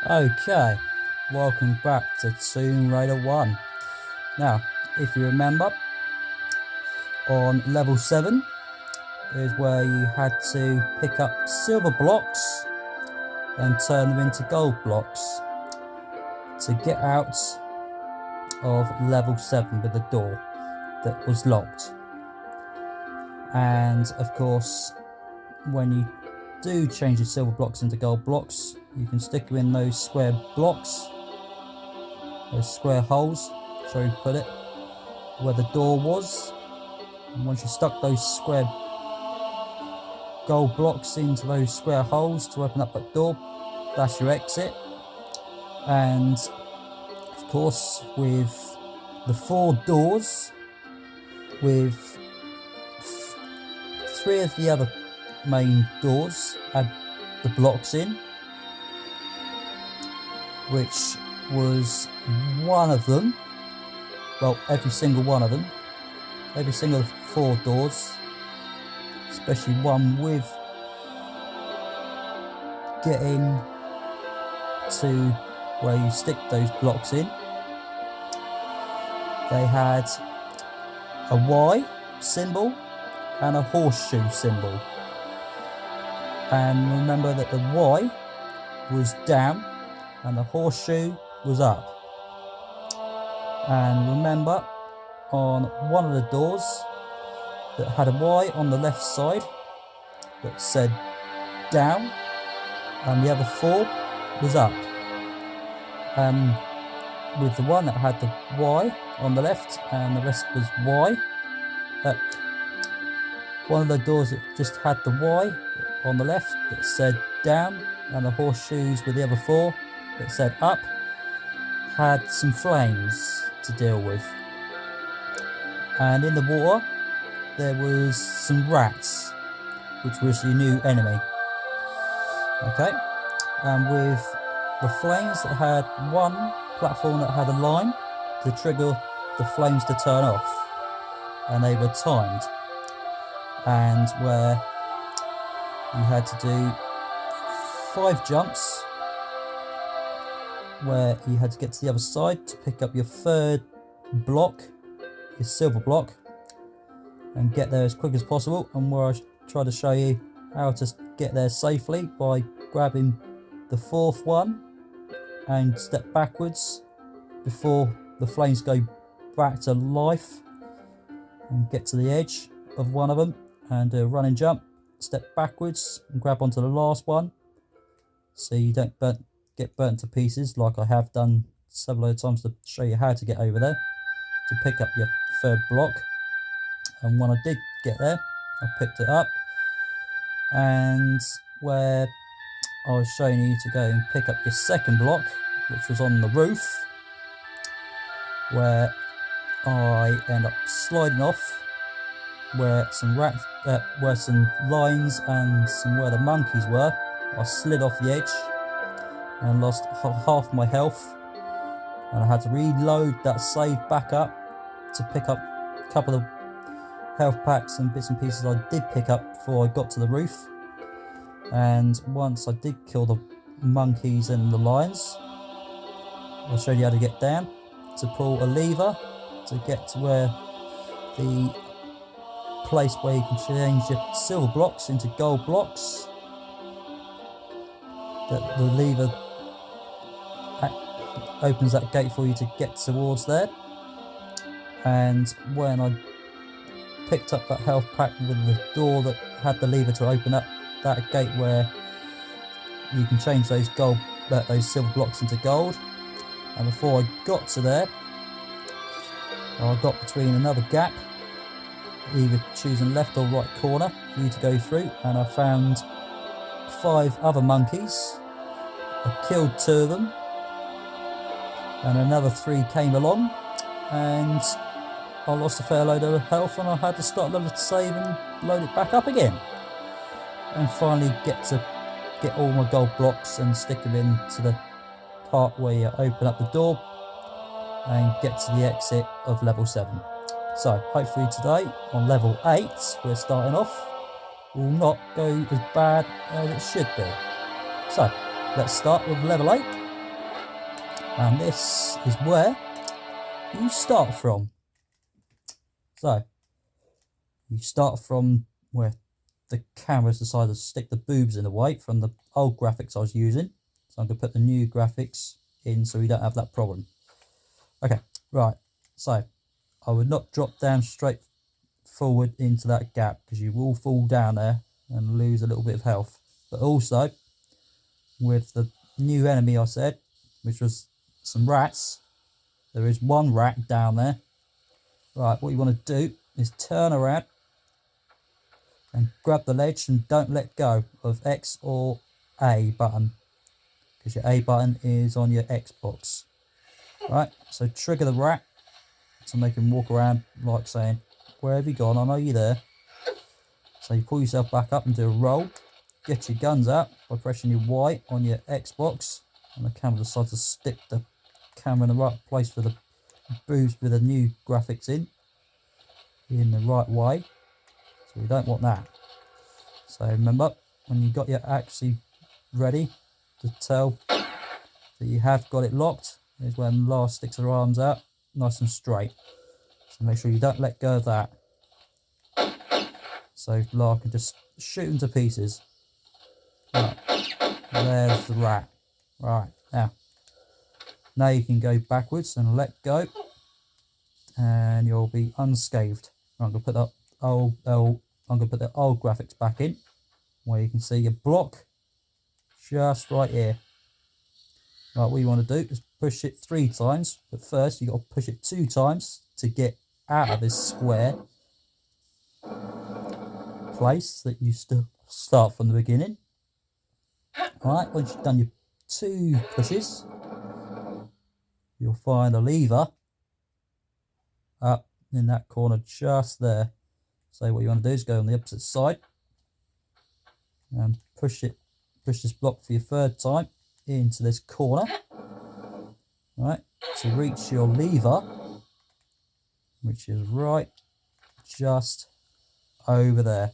Okay, welcome back to Tomb Raider 1. Now, if you remember, on level 7 is where you had to pick up silver blocks and turn them into gold blocks to get out of level 7 with the door that was locked. And of course, when you do change your silver blocks into gold blocks, you can stick them in those square blocks, those square holes, so you put it where the door was. And once you stuck those square gold blocks into those square holes to open up that door, that's your exit. And of course, with the 4 doors, with 3 of the other main doors had the blocks in, which was one of them, well, every single one of them, every single 4 doors, especially one with getting to where you stick those blocks in, they had a Y symbol and a horseshoe symbol. And remember that the Y was down and the horseshoe was up. And remember, on one of the doors that had a Y on the left side that said down, and the other 4 was up. With the one that had the Y on the left and the rest was Y, one of the doors that just had the Y on the left that said down, and the horseshoes with the other 4 that said up, had some flames to deal with. And in the water there was some rats, which was your new enemy. Okay, and with the flames that had one platform that had a line to trigger the flames to turn off, and they were timed, and where you had to do 5 jumps, where you had to get to the other side to pick up your 3rd block, your silver block, and get there as quick as possible. And where I tried to show you how to get there safely by grabbing the 4th one and step backwards before the flames go back to life, and get to the edge of one of them and do a running jump, step backwards and grab onto the last one so you don't get burnt to pieces, like I have done several other times to show you how to get over there to pick up your 3rd block. And when I did get there, I picked it up, and where I was showing you to go and pick up your 2nd block, which was on the roof, where I end up sliding off where some where some lines and where the monkeys were. I slid off the edge and lost half my health, and I had to reload that save back up to pick up a couple of health packs and bits and pieces I did pick up before I got to the roof. And once I did kill the monkeys and the lions, I'll show you how to get down, to pull a lever to get to where the place where you can change your silver blocks into gold blocks. That the lever opens that gate for you to get towards there. And when I picked up that health pack with the door that had the lever to open up that gate where you can change those silver blocks into gold, and before I got to there, I got between another gap, either choosing left or right corner for you to go through, and I found 5 other monkeys. I killed 2 of them, and another 3 came along, and I lost a fair load of health, and I had to start the save and load it back up again, and finally get all my gold blocks and stick them into the part where you open up the door and get to the exit of level 7. So hopefully today on level 8 we're starting off will not go as bad as it should be. So let's start with level 8 And this is where you start from. So you start from where the camera's decided to stick the boobs in the way from the old graphics I was using. So I'm going to put the new graphics in so we don't have that problem. Okay, right. So I would not drop down straight forward into that gap because you will fall down there and lose a little bit of health. But also with the new enemy I said, which was some rats, there is one rat down there. Right, what you want to do is turn around and grab the ledge and don't let go of X or A button, because your A button is on your Xbox. Right, so trigger the rat to make him walk around like saying, where have you gone? I know you're there. So you pull yourself back up and do a roll. Get your guns out by pressing your Y on your Xbox, and the camera decides to stick the camera in the right place for the boobs with the new graphics in the right way. So we don't want that. So remember, when you got your actually ready to tell that you have got it locked, is when Lara sticks her arms out nice and straight. So make sure you don't let go of that. So Lara can just shoot them to pieces. Right. There's the rat. Right, now you can go backwards and let go, and you'll be unscathed. I'm gonna put that old the old graphics back in, where you can see your block just right here. Right, what you want to do is push it 3 times, but first you got to push it 2 times to get out of this square place that you still start from the beginning. Alright, once you've done your 2 pushes, you'll find a lever up in that corner just there. So what you want to do is go on the opposite side and push this block for your 3rd time into this corner, right, to reach your lever, which is right just over there.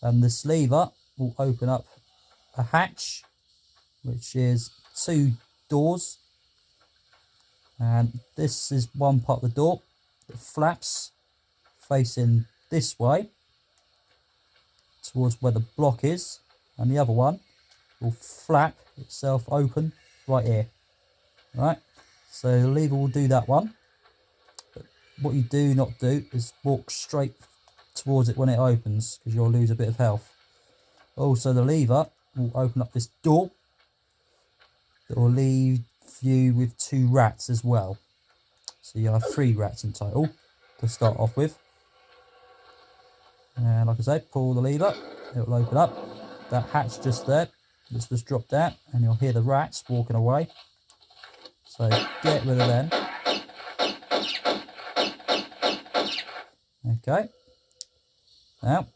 And this lever will open up a hatch, which is 2 doors, and this is one part of the door that flaps facing this way towards where the block is, and the other one will flap itself open right here. Right, so the lever will do that one, but what you do not do is walk straight towards it when it opens, because you'll lose a bit of health. Also, the lever will open up this door that will leave you with 2 rats as well. So you have 3 rats in total to start off with. And like I said, pull the lever, it will open up. That hatch just there, let's just drop down, and you'll hear the rats walking away. So get rid of them. Okay. Now,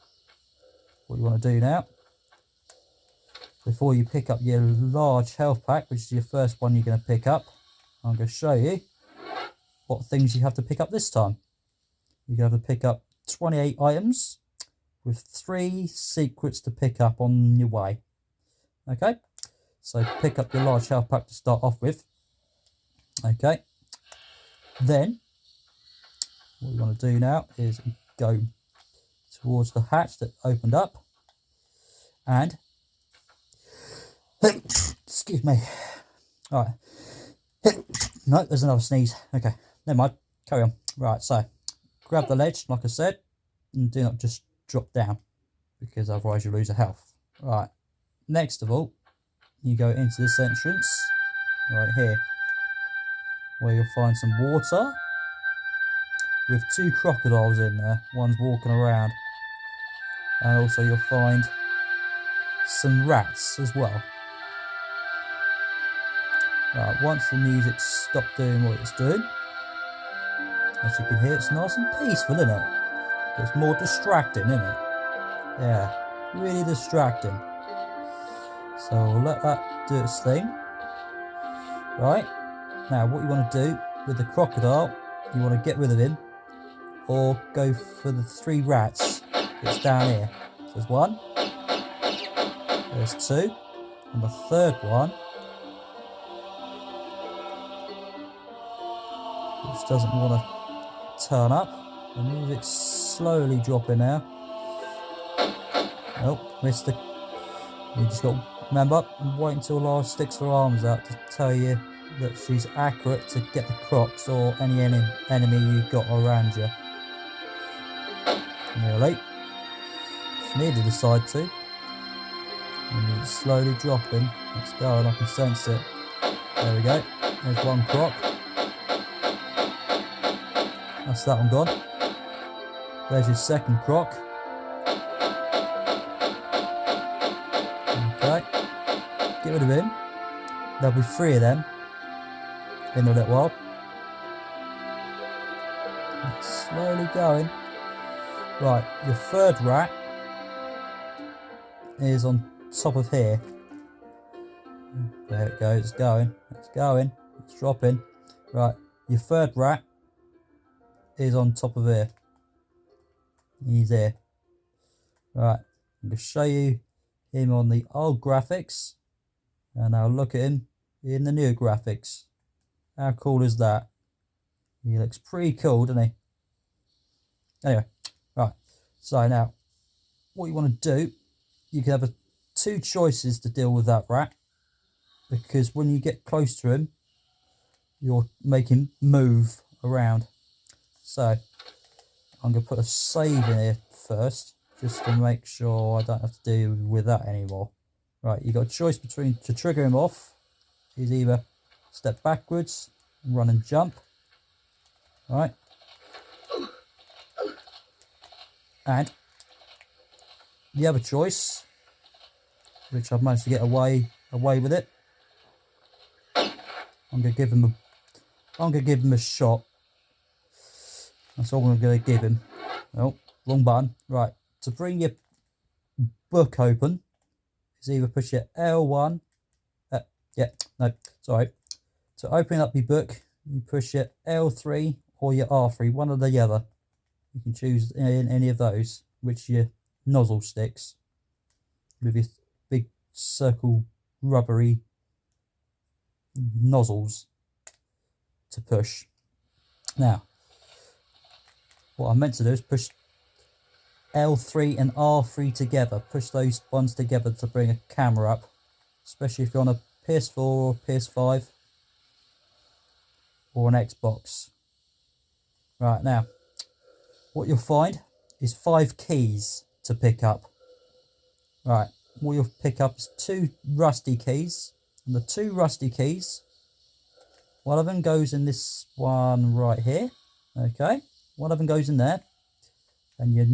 what you want to do now, before you pick up your large health pack, which is your first one you're going to pick up, I'm going to show you what things you have to pick up this time. You're going to have to pick up 28 items with 3 secrets to pick up on your way. Okay, so pick up your large health pack to start off with. Okay, then what you want to do now is go towards the hatch that opened up, and excuse me. All right. No, there's another sneeze. Okay, never mind. Carry on. Right, so grab the ledge, like I said, and do not just drop down, because otherwise you lose your health. Right. Next of all, you go into this entrance right here, where you'll find some water with 2 crocodiles in there. One's walking around, and also you'll find some rats as well. Right, once the music stopped doing what it's doing, as you can hear, it's nice and peaceful, isn't it? It's more distracting, isn't it? Yeah, really distracting. So we'll let that do its thing. Right, now what you want to do with the crocodile, you want to get rid of him, or go for the 3 rats that's down here. So there's 1, there's 2, and the 3rd one which doesn't want to turn up. The music's slowly dropping now. Oh, missed the... You just got to remember, wait until Lara sticks her arms out to tell you that she's accurate to get the crocs or any enemy you've got around you. Nearly. She needed a side to. And it's slowly dropping. It's going, I can sense it. There we go. There's one croc. That's that one gone. There's your second croc. Okay. Get rid of him. There'll be 3 of them in a little while. It's slowly going. Right, your third rat is on top of here. There it goes, it's going, it's dropping. Right, your third rat is on top of here. He's there. Right, I'm going to show you him on the old graphics, and I'll look at him in the new graphics. How cool is that? He looks pretty cool, doesn't he? Anyway, right, so now what you want to do, you can have 2 choices to deal with that rat, because when you get close to him, you'll make him move around. So I'm going to put a save in here first, just to make sure I don't have to deal with that anymore. Right, you've got a choice between, to trigger him off, is either step backwards, run and jump. Right. And the other choice, which I've managed to get away with it, I'm gonna give him a shot. That's all I'm gonna give him. Oh, wrong button. Right, to bring your book open is either push your L1. To open up your book, you push your L3 or your R3, one or the other. You can choose any of those, which your nozzle sticks with your big circle rubbery nozzles to push. Now, what I meant to do is push L3 and R3 together. Push those ones together to bring a camera up, especially if you're on a PS4 or PS5 or an Xbox. Right, now what you'll find is 5 keys to pick up. Right, what you'll pick up is 2 rusty keys, and the 2 rusty keys, one of them goes in this one right here. Okay, one of them goes in there, and your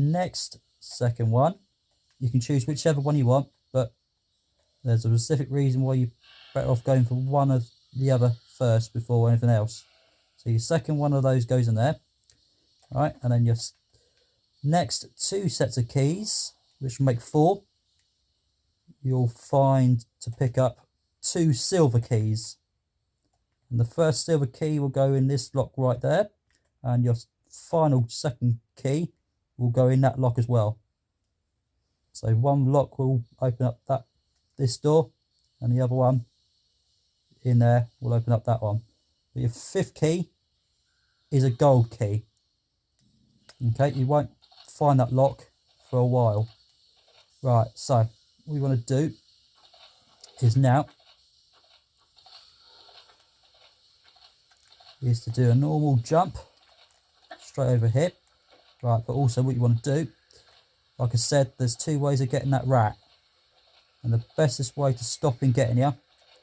second one, you can choose whichever one you want, but there's a specific reason why you're better off going for one of the other first before anything else. So your second one of those goes in there. Right, and then your next 2 sets of keys, which will make 4, you'll find to pick up 2 silver keys. And the first silver key will go in this lock right there, and your final second key will go in that lock as well. So one lock will open up this door, and the other one in there will open up that one. But your 5th key is a gold key. Okay, you won't find that lock for a while. Right, so what we want to do is now is to do a normal jump straight over here. Right, but also what you want to do, like I said, there's 2 ways of getting that rat, and the bestest way to stop him getting you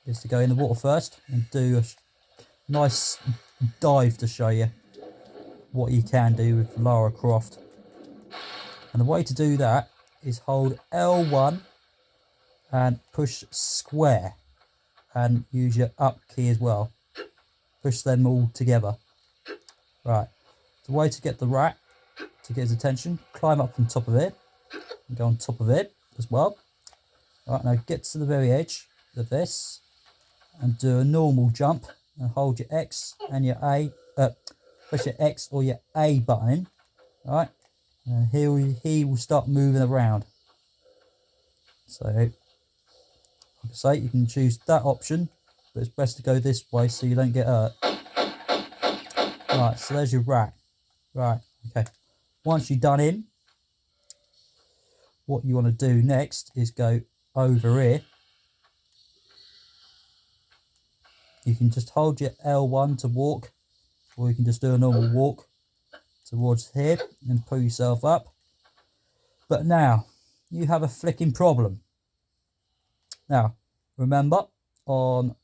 is to go in the water first and do a nice dive to show you what you can do with Lara Croft. And the way to do that is hold L1 and push square, and use your up key as well. Push them all together. Right, the way to get the rat, to get his attention, climb up on top of it and go on top of it as well. Right, now get to the very edge of this and do a normal jump and hold your X and your A, push your X or your A button in, right, and he will start moving around. So, like I say, you can choose that option, but it's best to go this way so you don't get hurt. Right, so there's your rat. Right, okay. Once you're done in, what you want to do next is go over here. You can just hold your L1 to walk, or you can just do a normal walk towards here and pull yourself up. But now, you have a flicking problem. Now, remember, on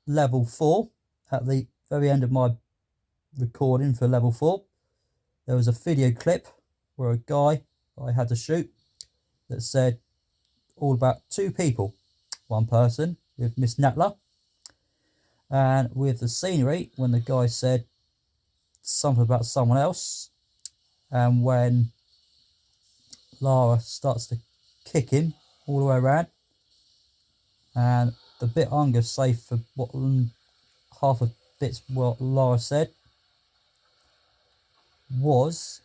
level 4, at the very end of my recording for level 4, there was a video clip where a guy I had to shoot that said all about 2 people. One person with Miss Natla, and with the scenery when the guy said something about someone else, and when Lara starts to kick him all the way around. And the bit I'm going to say for what half of bits what Lara said was,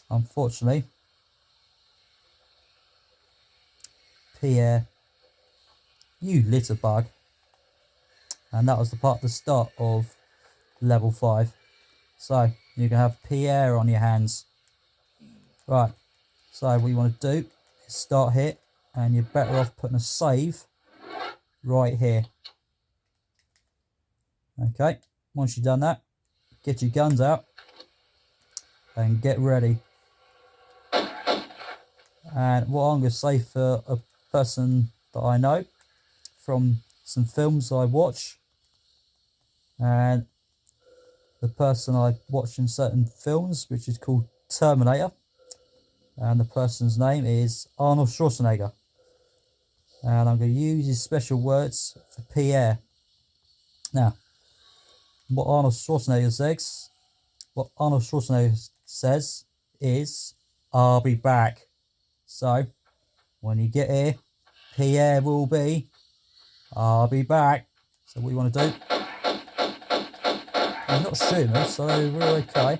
unfortunately, Pierre, you litter bug. And that was the part at the start of level 5. So you can have Pierre on your hands. Right, so what you want to do is start here, and you're better off putting a save right here. Okay, once you've done that, get your guns out and get ready. And what I'm going to say for a person that I know from some films I watch, and the person I watch in certain films, which is called Terminator, and the person's name is Arnold Schwarzenegger. And I'm going to use his special words for Pierre. Now, what Arnold Schwarzenegger says is, "I'll be back." So, when you get here, Pierre will be, "I'll be back." So what you want to do, he's not shooting me, so we're okay.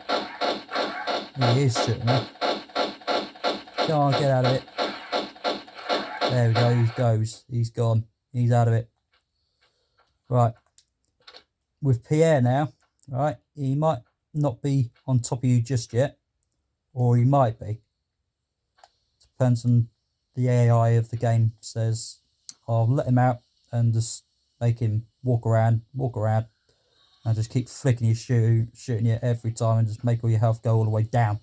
He is shooting me. Come on, get out of it. There we go, he goes. He's gone. He's out of it. Right. With Pierre now, right, he might not be on top of you just yet, or he might be. Depends on the AI of the game. Says, I'll let him out and just make him walk around, and just keep flicking you, shooting you every time, and just make all your health go all the way down.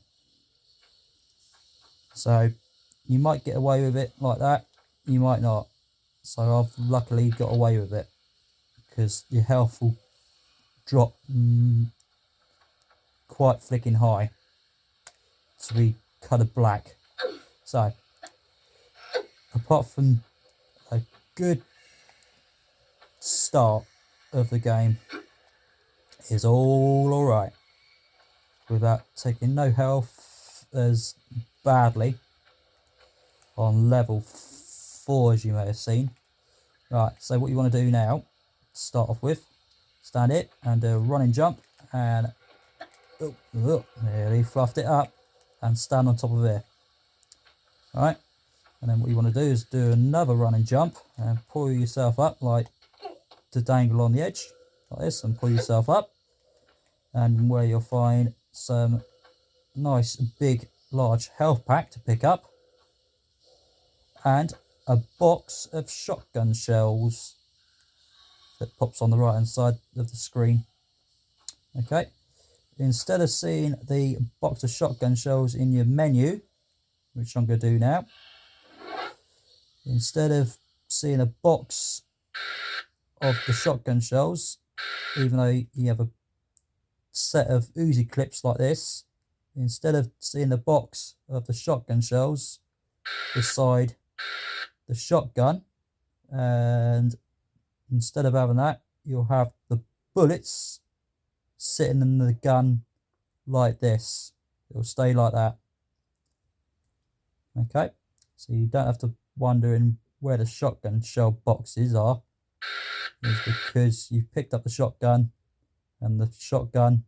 So you might get away with it like that, you might not. So I've luckily got away with it, because your health will drop quite flicking high to be kind of black. So apart from a good start of the game is all alright, without taking no health as badly on level 4, as you may have seen. Right, so what you want to do now, start off with, stand it and do a running jump, and nearly fluffed it up, and stand on top of it. Alright, and then what you want to do is do another running jump and pull yourself up, like to dangle on the edge like this, and pull yourself up, and where you'll find some nice big large health pack to pick up, and a box of shotgun shells that pops on the right hand side of the screen. Okay, instead of seeing the box of shotgun shells in your menu, which I'm going to do now, instead of seeing a box of the shotgun shells, even though you have a set of Uzi clips like this, instead of seeing the box of the shotgun shells beside the shotgun, and instead of having that, you'll have the bullets sitting in the gun like this. It'll stay like that. Okay, so you don't have to wondering where the shotgun shell boxes are. It's because you've picked up the shotgun, and the shotgun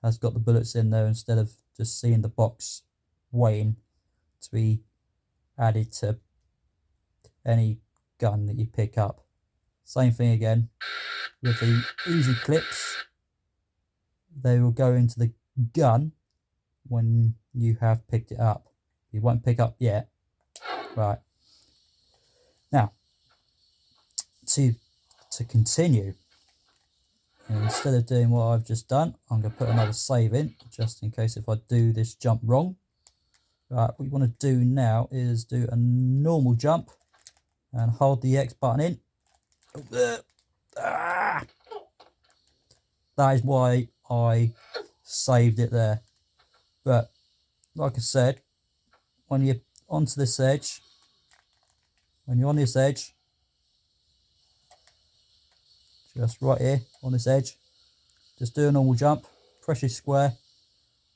has got the bullets in there, instead of just seeing the box waiting to be added to any gun that you pick up. Same thing again with the Uzi clips. they will go into the gun when you have picked it up. You won't pick up yet. Right. Now, to continue, instead of doing what I've just done, I'm going to put another save in, just in case if I do this jump wrong. Right, what you want to do now is do a normal jump and hold the X button in. That is why I saved it there. But like I said, when you're onto this edge, when you're on this edge, just right here on this edge, just do a normal jump, press your square,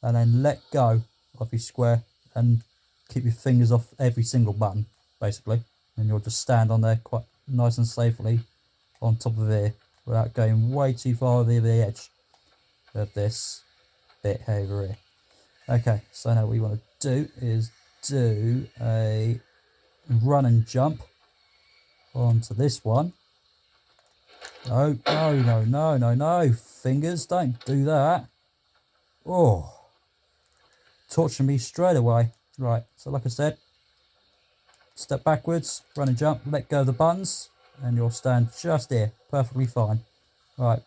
and then let go of your square and keep your fingers off every single button, basically. And you'll just stand on there quite nice and safely on top of here without going way too far over the edge of this bit over here. Okay, so now what we want to do is do a run and jump onto this one. No, no, no, no, no, no. Fingers, don't do that. Oh, torture me straight away. Right, so like I said, step backwards, run and jump, let go of the buttons, and you'll stand just here, perfectly fine. Right,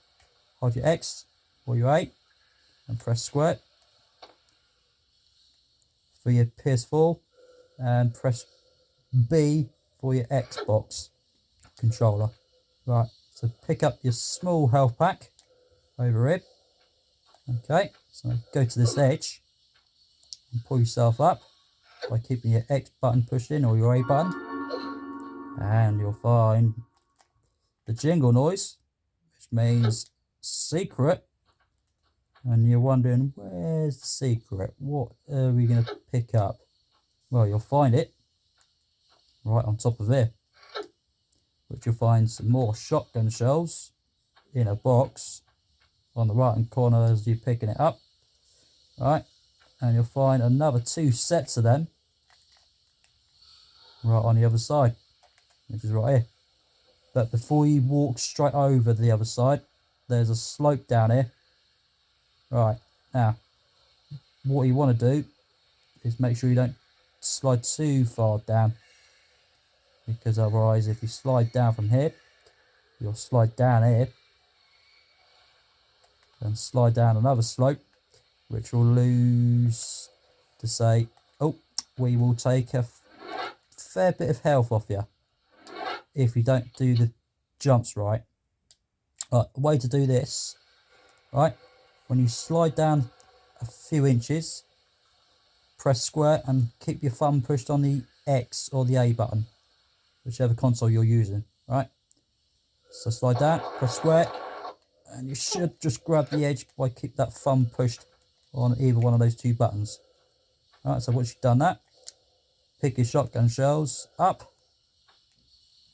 hold your X or your A, and press square for your PS4, and press B for your Xbox controller. Right, so pick up your small health pack over here. Okay, so go to this edge and pull yourself up by keeping your X button pushed in or your A button, and you'll find the jingle noise, which means secret. And you're wondering, where's the secret? What are we going to pick up? Well, you'll find it right on top of here, which you'll find some more shotgun shells in a box on the right hand corner as you're picking it up. Right, and you'll find another 2 sets of them right on the other side, which is right here. But before you walk straight over the other side, there's a slope down here. Right, now what you want to do is make sure you don't slide too far down, because otherwise if you slide down from here, you'll slide down here and slide down another slope, which will lose to say, oh, we will take a fair bit of health off you if you don't do the jumps right. Right, the way to do this, right, when you slide down a few inches, press square and keep your thumb pushed on the X or the A button, whichever console you're using. Right, so slide down, press square, and you should just grab the edge by keep that thumb pushed on either one of those 2 buttons. Alright, so once you've done that, pick your shotgun shells up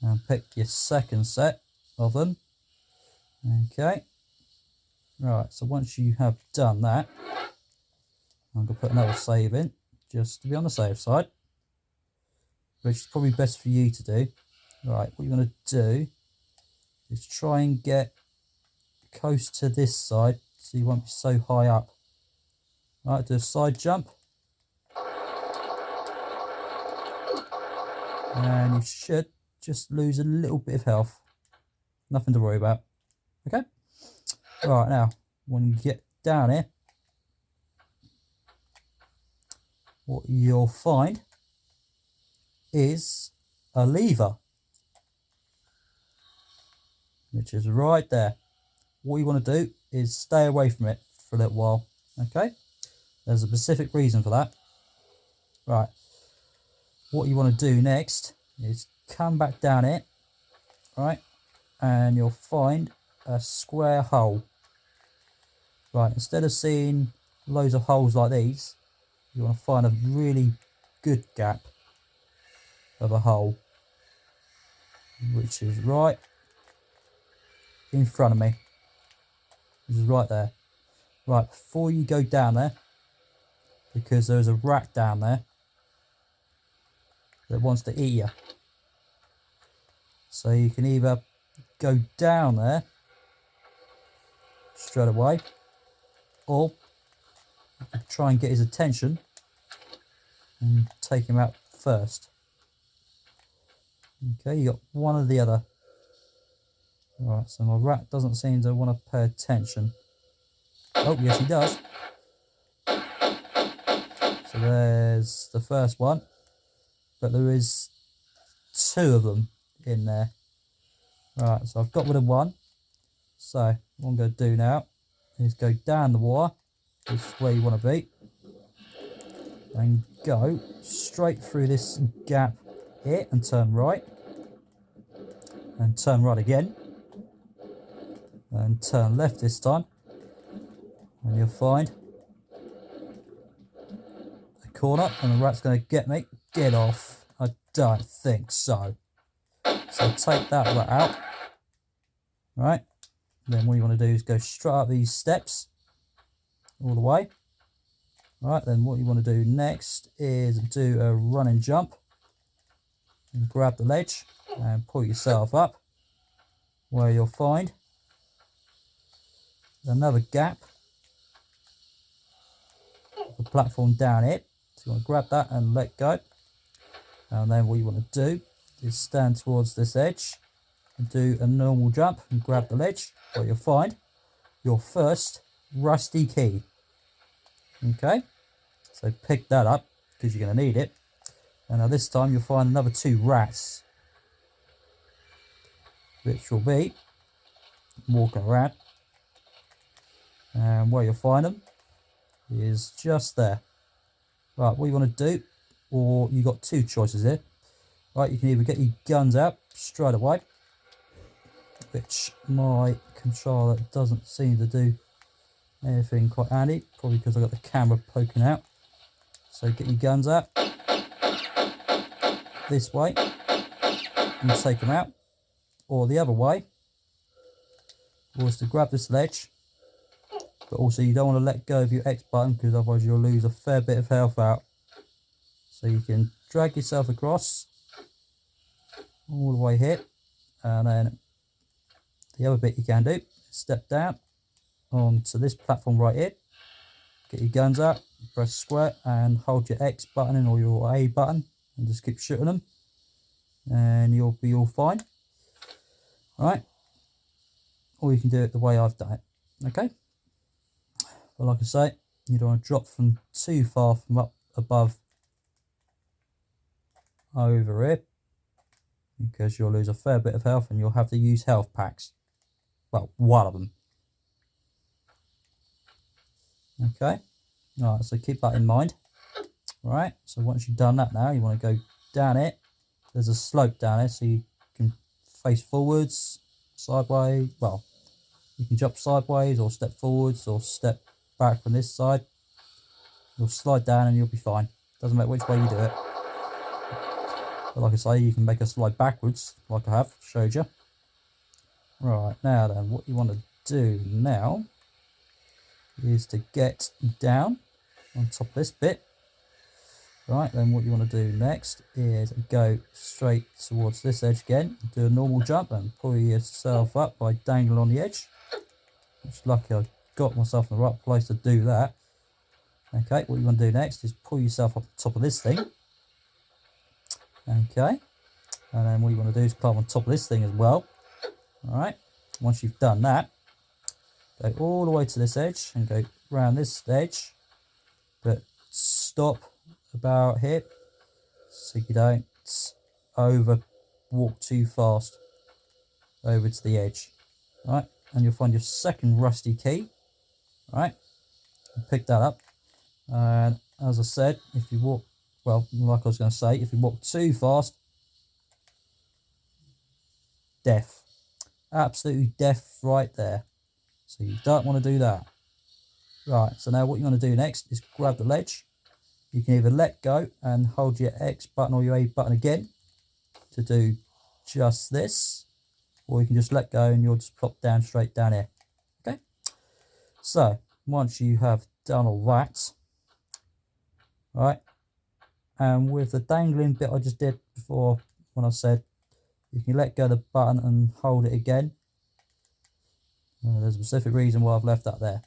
and pick your second set of them. Okay, right, so once you have done that, I'm going to put another save in just to be on the safe side, which is probably best for you to do. Right, what you're going to do is try and get close to this side so you won't be so high up. Right, do a side jump, and you should just lose a little bit of health. Nothing to worry about. Okay, right, now when you get down here, what you'll find is a lever, which is right there. What you want to do is stay away from it for a little while. Okay, there's a specific reason for that. Right, what you want to do next is come back down it, right, and you'll find a square hole. Right, instead of seeing loads of holes like these, you want to find a really good gap of a hole, which is right in front of me, which is right there. Right, before you go down there, because there's a rat down there that wants to eat you, so you can either go down there straight away, or try and get his attention and take him out first. Okay, you got one or the other. Right, so my rat doesn't seem to want to pay attention. Oh, yes, he does. So there's the first one, but there is two of them in there. Right, so I've got rid of one. So what I'm going to do now is go down the water, which is where you want to be, and go straight through this gap here and turn right, and turn right again, and turn left this time, and you'll find a corner, and the rat's going to get me. Get off. I don't think so. So take that rat out. Right, then what you want to do is go straight up these steps all the way. Right, then what you want to do next is do a run and jump and grab the ledge and pull yourself up, where you'll find another gap, the platform down it. So you want to grab that and let go, and then what you want to do is stand towards this edge and do a normal jump and grab the ledge, where you'll find your first rusty key. Okay, so pick that up because you're going to need it. And now this time you'll find another two rats, which will be walking around, and where you'll find them is just there. Right, what you want to do, or you got two choices here. Right, you can either get your guns out straight away, which my controller doesn't seem to do anything quite handy, probably because I've got the camera poking out. So get your guns out this way and take them out, or the other way was to grab this ledge, but also you don't want to let go of your X button because otherwise you'll lose a fair bit of health out. So you can drag yourself across all the way here, and then the other bit you can do is step down onto this platform right here, get your guns out, press square and hold your X button or your A button and just keep shooting them, and you'll be all fine. Right, or you can do it the way I've done it. Okay, but like I say, you don't want to drop from too far from up above over here, because you'll lose a fair bit of health and you'll have to use health packs. Well, one of them. Okay, alright, so keep that in mind. Right, so once you've done that now, you want to go down it. There's a slope down it, so you can face forwards, sideways. Well, you can jump sideways or step forwards or step back from this side. You'll slide down and you'll be fine. Doesn't matter which way you do it. But like I say, you can make a slide backwards, like I have showed you. Right, now then, what you want to do now is to get down on top of this bit. Right, then what you want to do next is go straight towards this edge again, do a normal jump and pull yourself up by dangling on the edge. Which lucky I got myself in the right place to do that. Okay, what you want to do next is pull yourself up on top of this thing. Okay, and then what you want to do is climb on top of this thing as well. Alright, once you've done that, go all the way to this edge and go round this edge, but stop about here so you don't walk too fast over to the edge. Right, and you'll find your second rusty key. Right, pick that up, and as I said, if you walk, well, like I was going to say, if you walk too fast, death. Absolutely death right there. So you don't want to do that. Right, so now what you want to do next is grab the ledge. You can either let go and hold your X button or your A button again to do just this, or you can just let go and you'll just plop down straight down here. Okay, so once you have done all that, right, and with the dangling bit I just did before when I said you can let go of the button and hold it again. There's a specific reason why I've left that there.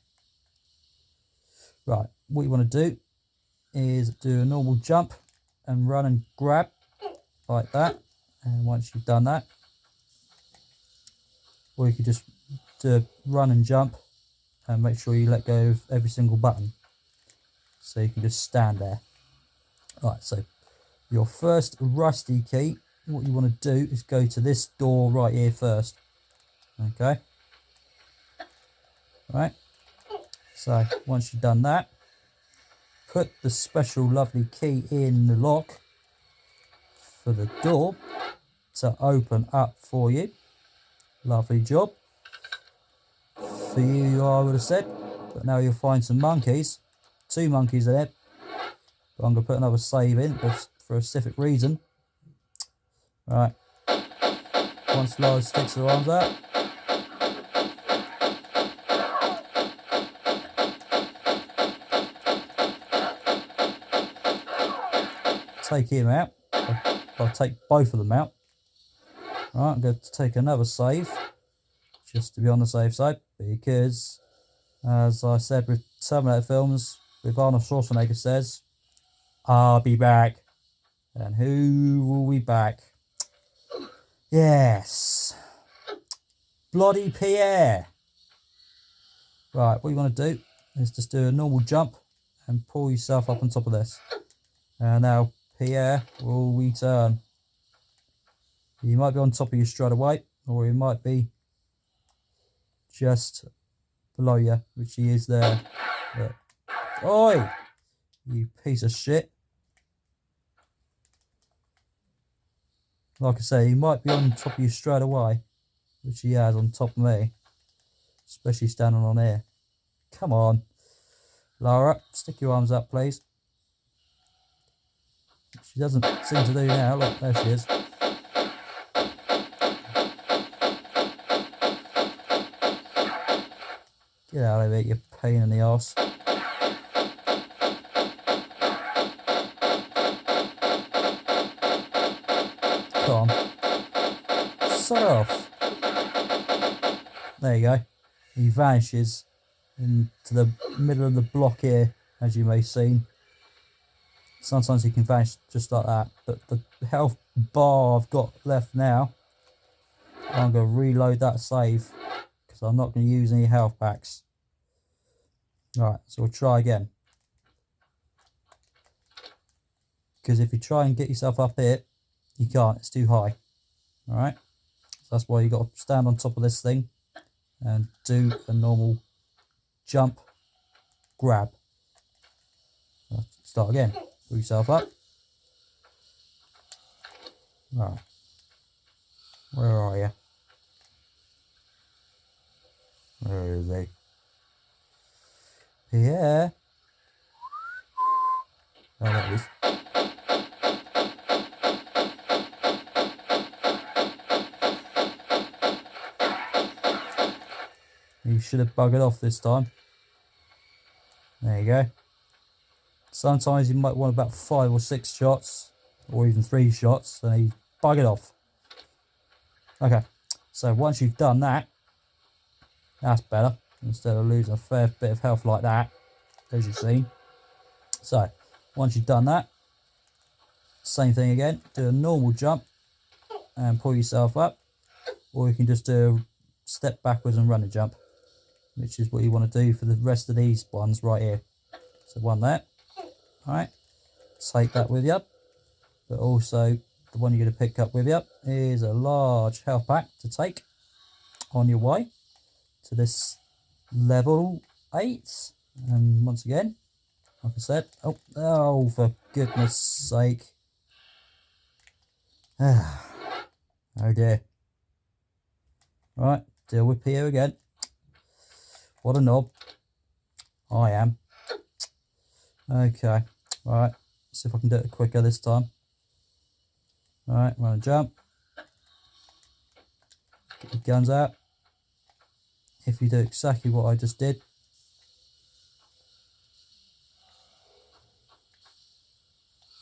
Right, what you want to do is do a normal jump and run and grab like that. And once you've done that, or you could just do a run and jump and make sure you let go of every single button. So you can just stand there. Right, so your first rusty key, what you want to do is go to this door right here first. Okay. Right. So once you've done that, put the special lovely key in the lock for the door to open up for you. Lovely job. For you, I would have said. But now you'll find some monkeys. 2 monkeys in it. But I'm going to put another save in for a specific reason. Right. Once Laura sticks her arms out. Take him out. I'll take both of them out. Right, I'm going to take another save. Just to be on the safe side. Because, as I said with Terminator films, with Arnold Schwarzenegger says, I'll be back. And who will be back? Yes. Bloody Pierre. Right, what you want to do is just do a normal jump and pull yourself up on top of this. And now Pierre will return. You might be on top of you straight away, or he might be just below you, which he is there. But, oi! You piece of shit. Like I say, he might be on top of you straight away, which he has on top of me. Especially standing on here. Come on. Lara, stick your arms up, please. She doesn't seem to do now. Look, there she is. Get out of it, you pain in the arse. Come on. Sod off. There you go. He vanishes into the middle of the block here, as you may have seen. Sometimes he can vanish just like that. But the health bar I've got left now, I'm going to reload that save. Because I'm not going to use any health packs. Alright, so we'll try again. Because if you try and get yourself up here, you can't, it's too high. Alright, so that's why you've got to stand on top of this thing and do a normal jump, grab. Start again, pull yourself up. Alright, where are you? Where is he? Yeah. Oh, there he is. You should have buggered off this time. There you go. Sometimes you might want about 5 or 6 shots, or even 3 shots, and he buggered off. Okay, so once you've done that, that's better, instead of losing a fair bit of health like that, as you've seen. So, once you've done that, same thing again, do a normal jump, and pull yourself up, or you can just do a step backwards and run a jump, which is what you want to do for the rest of these ones right here. So one there. Alright, take that with you, but also the one you're going to pick up with you is a large health pack to take on your way to this level 8. And once again, like I said, oh for goodness sake. Oh dear. Right, deal with Pierre again. What a knob. I am. Okay, alright, see if I can do it quicker this time. Alright, run and jump. Get your guns out. If you do exactly what I just did.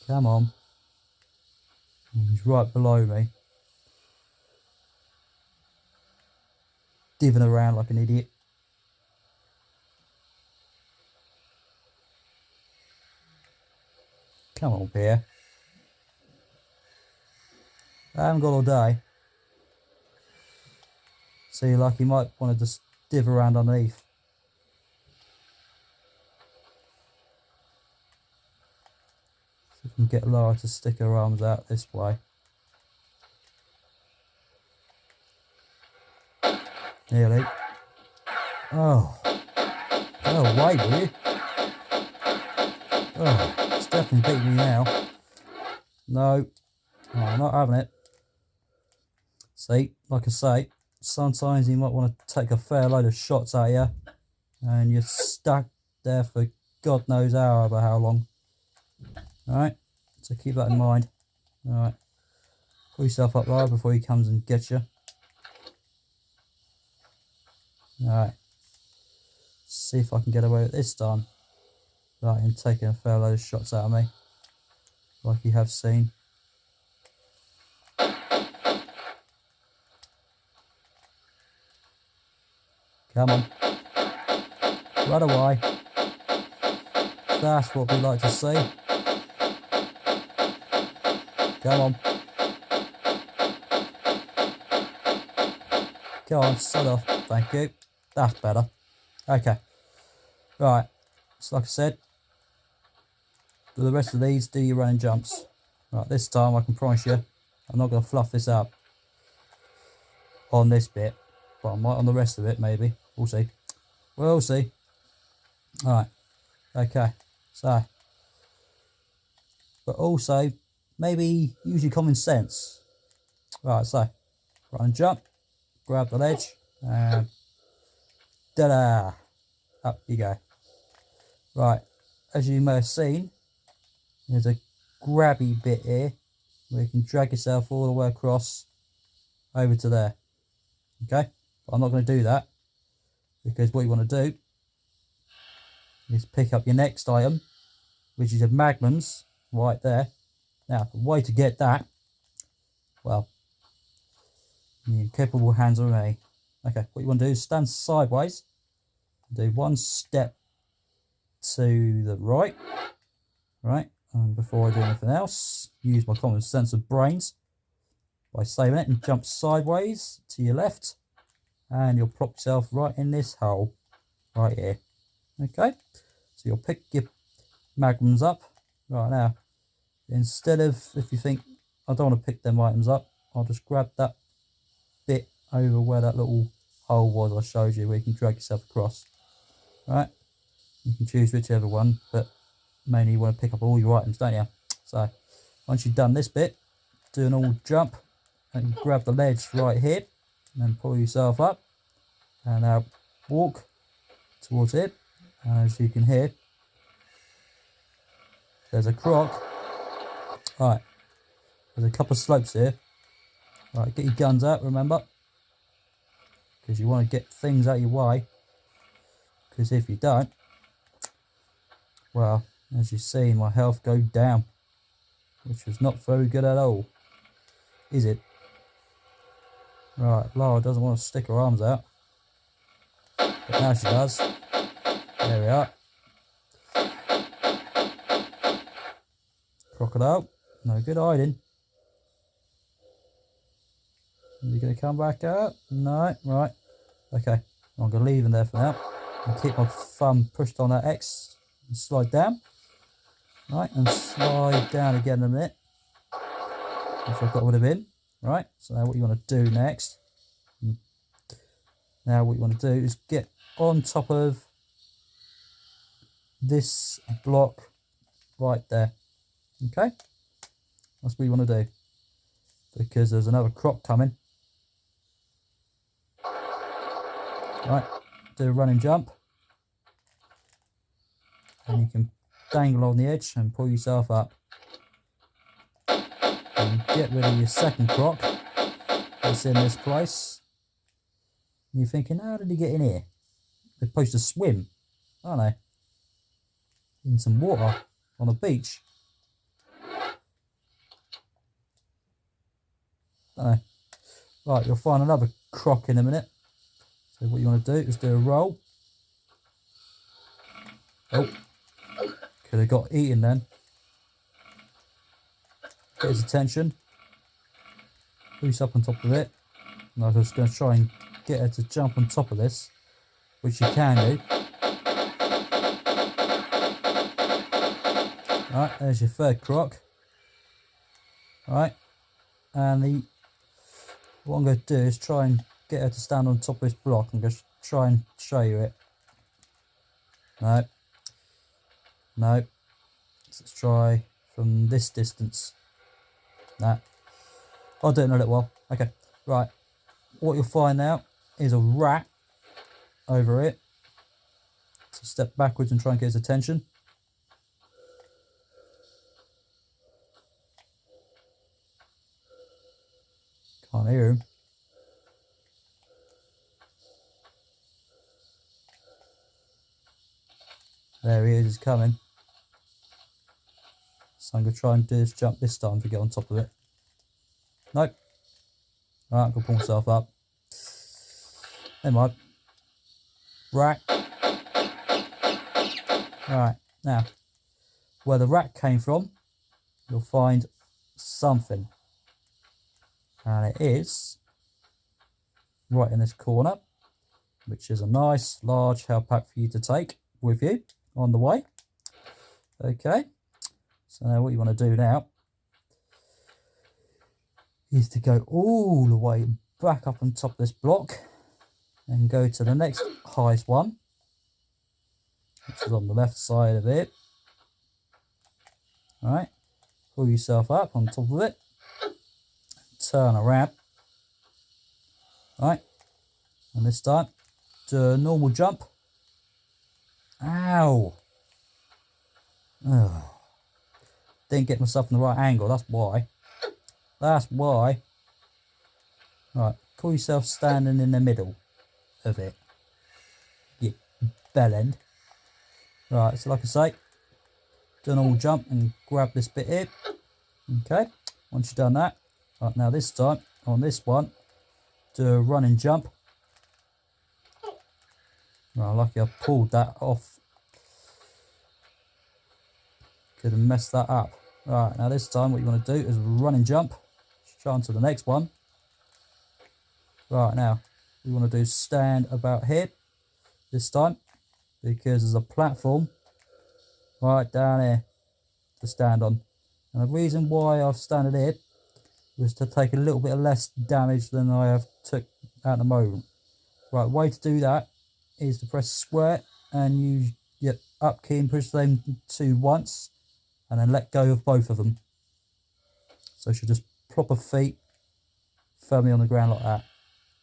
Come on. He's right below me. Diving around like an idiot. Come on, Pierre. I haven't got all day. See, like, you might want to just div around underneath. See if we can get Lara to stick her arms out this way. Nearly. Oh. Go away, will you? Oh, it's definitely beating me now. No. Oh, I'm not having it. See, like I say, sometimes you might want to take a fair load of shots at you and you're stuck there for God knows however how long. Alright, so keep that in mind. Alright, pull yourself up low before he comes and gets you. Alright, see if I can get away with it this time. Right, him taking a fair load of shots out of me, like you have seen. Come on. Run away. That's what we like to see. Come on. Go on, shut off. Thank you. That's better. Okay. Right. So like I said, for the rest of these, do your running jumps. Right, this time I can promise you, I'm not going to fluff this up on this bit. But I might on the rest of it, maybe. We'll see. We'll see. Alright. Okay. So. But also, maybe use your common sense. Right, so. Run and jump. Grab the ledge. And. Ta-da! Up you go. Right. As you may have seen, there's a grabby bit here where you can drag yourself all the way across over to there. Okay? But I'm not going to do that, because what you want to do is pick up your next item, which is your magnums right there. Now, the way to get that, well, you need capable hands on me. Okay, what you want to do is stand sideways, do one step to the right, and before I do anything else, use my common sense of brains by saving it and jump sideways to your left, and you'll plop yourself right in this hole right here. Okay, so you'll pick your magnums up. Right, now, instead of, if you think I don't want to pick them items up, I'll just grab that bit over where that little hole was I showed you, where you can drag yourself across. Right, you can choose whichever one, but mainly you want to pick up all your items, don't you? So once you've done this bit, do an all jump and grab the ledge right here, and then pull yourself up, and now walk towards it. And as you can hear, there's a croc. Right, there's a couple of slopes here. Right, get your guns out, remember, because you want to get things out of your way, because if you don't, well, as you've seen, my health go down, which was not very good at all, is it? Right, Lara doesn't want to stick her arms out, but now she does. There we are. Crocodile, no good hiding. Are you going to come back out? No, right. Okay, I'm going to leave him there for now and keep my thumb pushed on that X and slide down. Right, and slide down again in a minute, which I've got rid of him. Right, so now what you want to do next, now what you want to do is get on top of this block right there. Okay, that's what you want to do, because there's another croc coming. Right, do a running jump, and you can dangle on the edge and pull yourself up, and get rid of your second croc that's in this place. And you're thinking, how did he get in here? They're supposed to swim, aren't they? In some water on a beach. Right, you'll find another croc in a minute. So what you want to do is do a roll. Oh, could have got eaten then. get his attention. Boost up on top of it. And I'm just going to try and get her to jump on top of this, which you can do. Right, there's your third croc. Right, and what I'm going to do is try and get her to stand on top of this block. I'm going to try and show you it. No. No. Let's try from this distance. No. I'll do it in a little while. Okay, right. What you'll find now is a rat over it. So step backwards and try and get his attention. Can't hear him. There he is, he's coming. So I'm going to try and do this jump this time to get on top of it. Nope. Right, I'm going to pull myself up. Never mind. Rat. Right, now, where the rat came from, you'll find something. And it is right in this corner, which is a nice large health pack for you to take with you on the way. Okay, so now what you want to do now is to go all the way back up on top of this block and go to the next highest one, which is on the left side of it. All right, pull yourself up on top of it, turn around. All right, and this time do a normal jump. Ow! Oh. Didn't get myself in the right angle, that's why. That's why. Right, call yourself standing in the middle of it. You bell end. Right, so like I say, do a normal jump and grab this bit here. Okay, once you've done that, right, now this time, on this one, do a running jump. Right, lucky I pulled that off. Could have messed that up. Right, now this time what you want to do is run and jump. Try on to the next one. Right, now we want to do stand about here this time, because there's a platform right down here to stand on. And the reason why I've standed here was to take a little bit less damage than I have took at the moment. Right, way to do that is to press square and use your up key and push them two once, and then let go of both of them. So she'll just plop her feet firmly on the ground like that.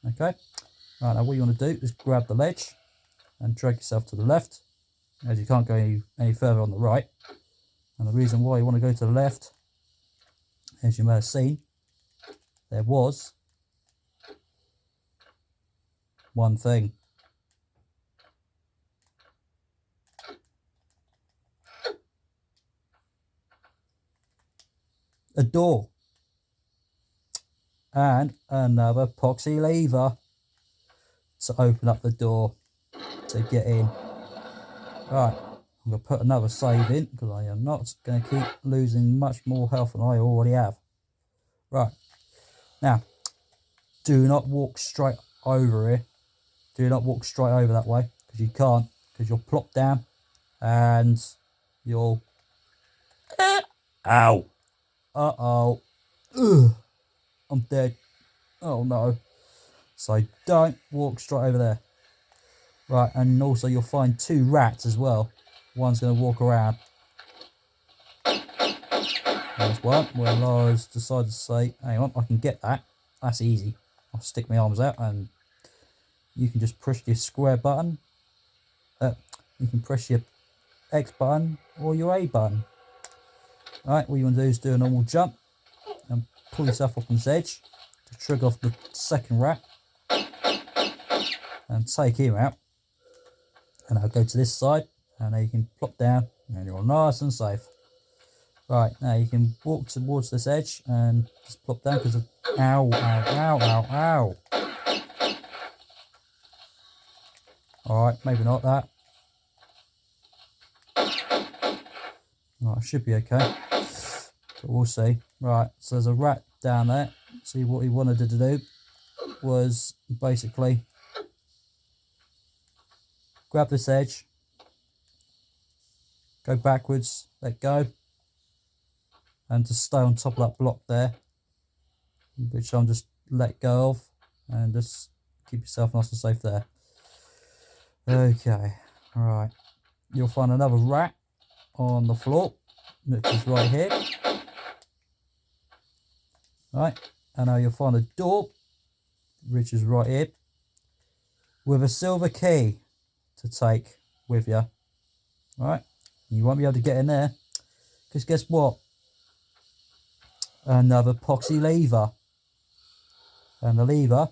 Okay. Right, now what you want to do is grab the ledge and drag yourself to the left, as you can't go any further on the right. And the reason why you want to go to the left, as you may have seen, there was one thing. A door. And another epoxy lever to open up the door to get in. Right, I'm going to put another save in because I am not going to keep losing much more health than I already have. Right, now, do not walk straight over here. Do not walk straight over that way, because you can't, because you'll plop down and you'll... Ow! Uh-oh. Ugh. I'm dead. Oh no. So don't walk straight over there. Right, and also you'll find two rats as well. One's going to walk around. There's one where Laura's decided to say, hang on, I can get that. That's easy. I'll stick my arms out and you can just push your square button. You can press your X button or your A button. Right, what you want to do is do a normal jump and pull yourself up on this edge to trigger off the second rat and take him out. And I'll go to this side and now you can plop down and you're nice and safe. Right, now you can walk towards this edge and just plop down because of... Ow, ow, ow, ow, ow. Alright, maybe not that. Right, I should be okay. But we'll see. Right, so there's a rat down there. See, what he wanted to do was basically grab this edge, go backwards, let go, and just stay on top of that block there, which I'm just let go of, and just keep yourself nice and safe there. Okay, right. You'll find another rat on the floor, which is right here. Right, and now you'll find a door, which is right here, with a silver key to take with you. Right, you won't be able to get in there, because guess what? Another epoxy lever. And the lever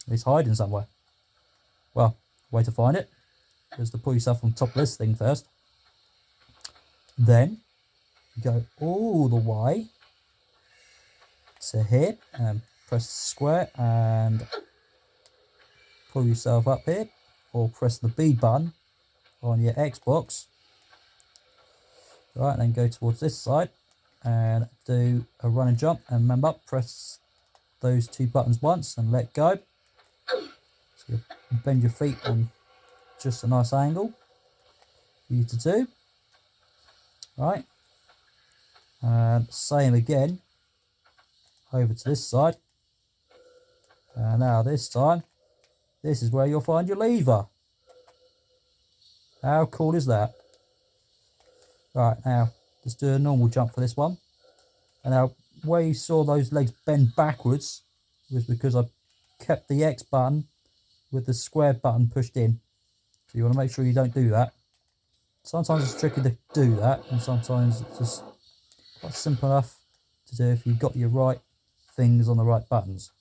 is hiding somewhere. Well, way to find it is to pull yourself on top of this thing first. Then you go all the way to here and press square and pull yourself up here, or press the B button on your Xbox. Right, then go towards this side and do a run and jump, and remember, press those two buttons once and let go. So you bend your feet on just a nice angle for you to do. Right, and same again over to this side, and now this time this is where you'll find your lever. How cool is that? Right, now just do a normal jump for this one. And now where you saw those legs bend backwards was because I kept the X button with the square button pushed in. So you want to make sure you don't do that. Sometimes it's tricky to do that, and sometimes it's just quite simple enough to do if you've got your right things on the right buttons.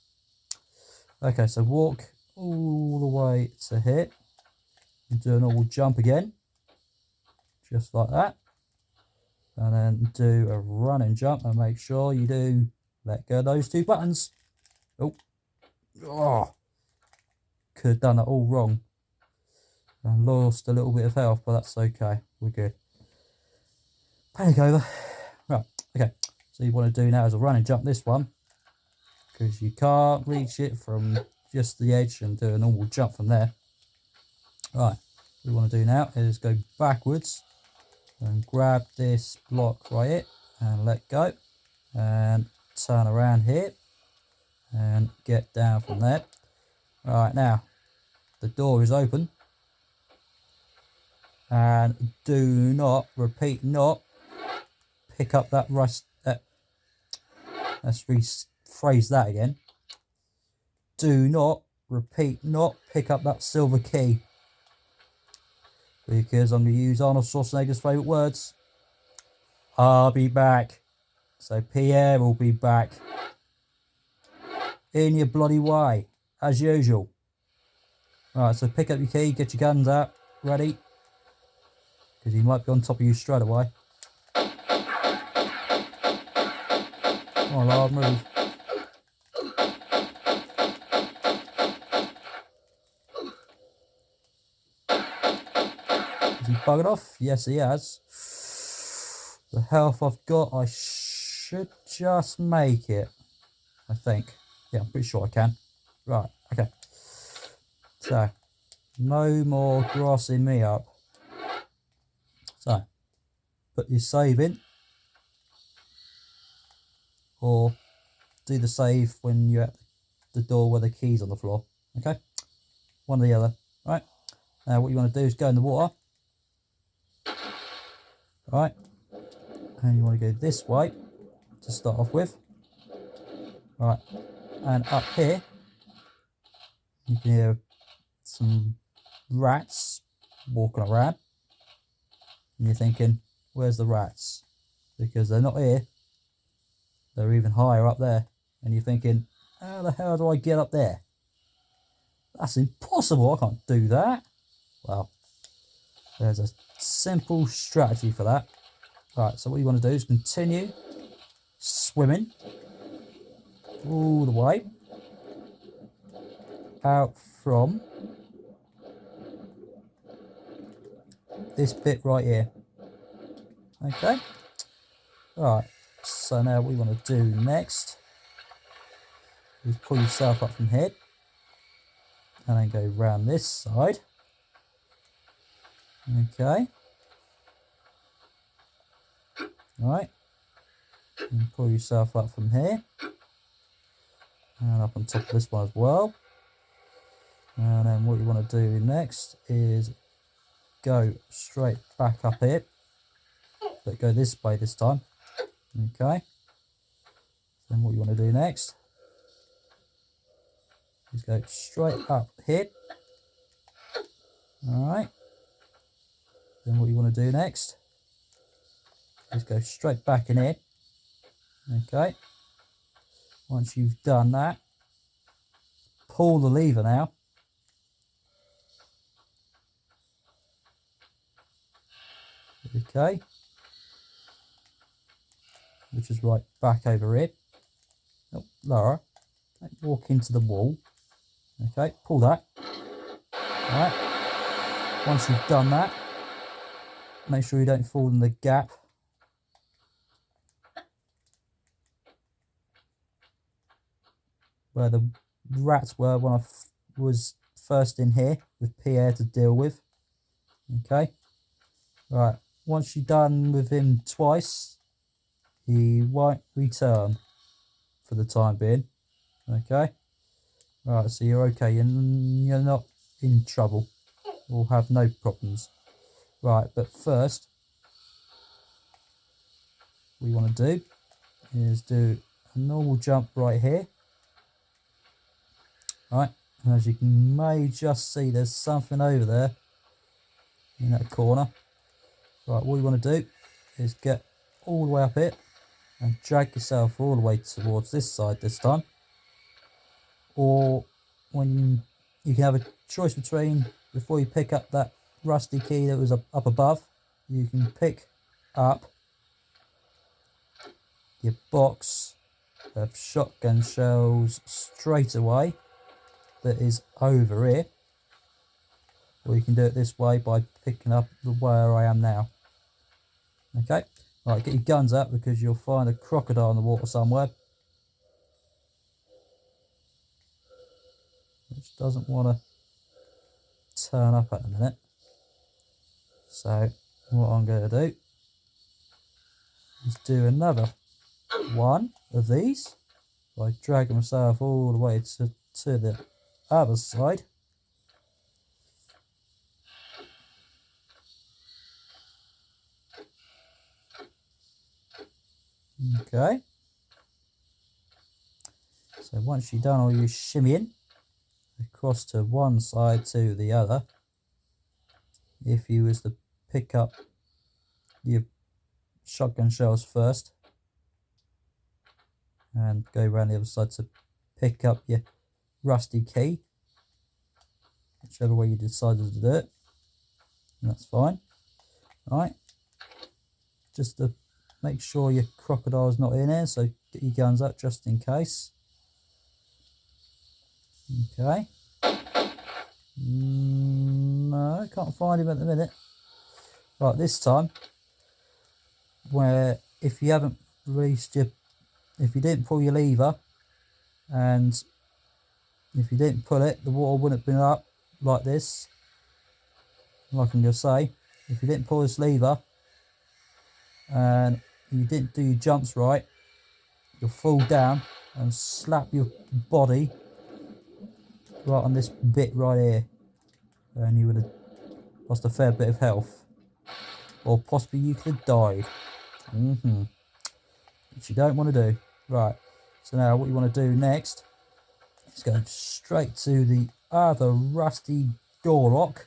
Okay, so walk all the way to here and do a normal jump again, just like that. And then do a run and jump, and make sure you do let go of those two buttons. Oh, could have done it all wrong and lost a little bit of health, but that's okay, we're good. Panic over. Right, okay, so you want to do now is a run and jump this one, because you can't reach it from just the edge, and do a normal jump from there. Right, what we want to do now is go backwards and grab this block right here and let go, and turn around here and get down from there. Right, now the door is open, and do not, repeat, not pick up that rust. Let's rephrase that again. Do not, repeat, not pick up that silver key, because I'm going to use Arnold Schwarzenegger's favourite words. I'll be back. So Pierre will be back. In your bloody way, as usual. Right, so pick up your key, get your guns out, ready, because he might be on top of you straight away. Come on, lad, move. Has he buggered off? Yes, he has. The health I've got, I should just make it, I think. Yeah, I'm pretty sure I can. Right, okay. So, no more grassing me up. So, put your save in, or do the save when you're at the door where the key's on the floor. Okay, one or the other. Right, now what you want to do is go in the water. Right, and you want to go this way to start off with. Right, and up here you can hear some rats walking around, and you're thinking, where's the rats? Because they're not here, they're even higher up there, and you're thinking, how the hell do I get up there? That's impossible, I can't do that. Well, there's a simple strategy for that. Right, so what you want to do is continue swimming all the way out from this bit right here. Okay. Right. So now what we want to do next is pull yourself up from here. And then go round this side. Okay. Right. And pull yourself up from here. And up on top of this one as well. And then what you want to do next is go straight back up here. But go this way this time. Okay. Then what you want to do next is go straight up here. Alright. Then what you want to do next is go straight back in here. Okay. Once you've done that, pull the lever now. Okay. Which is right back over here. Oh, Laura, don't walk into the wall. Okay, pull that. Alright. Once you've done that, make sure you don't fall in the gap. Where the rats were when I was first in here with Pierre to deal with. Okay. Right. Once you're done with him twice, he won't return for the time being. Okay. Right. So you're okay. You're not in trouble. We'll have no problems. Right. But first, what we want to do is do a normal jump right here. Right, and as you may just see, there's something over there in that corner. Right, what you want to do is get all the way up it and drag yourself all the way towards this side this time. Or when you can have a choice between, before you pick up that rusty key that was up above, you can pick up your box of shotgun shells straight away. That is over here, or you can do it this way by picking up the where I am now. Okay, right, get your guns out because you'll find a crocodile in the water somewhere, which doesn't want to turn up at the minute. So what I'm going to do is do another one of these by dragging myself all the way to the other side. Okay. So once you've done all your shimmying across to one side to the other, if you was to pick up your shotgun shells first and go around the other side to pick up your rusty key, whichever way you decided to do it, that's fine. Alright, just to make sure your crocodile's not in there, so get your guns up just in case. Okay. No, I can't find him at the minute. Right, this time, where if you haven't released your, if you didn't pull your lever, and if you didn't pull it, the water wouldn't have been up like this. Like I'm going to say, if you didn't pull this lever, and you didn't do your jumps right, you'll fall down and slap your body right on this bit right here, and you would have lost a fair bit of health, or possibly you could have died. Which you don't want to do. Right, so now what you want to do next is go straight to the other rusty door lock.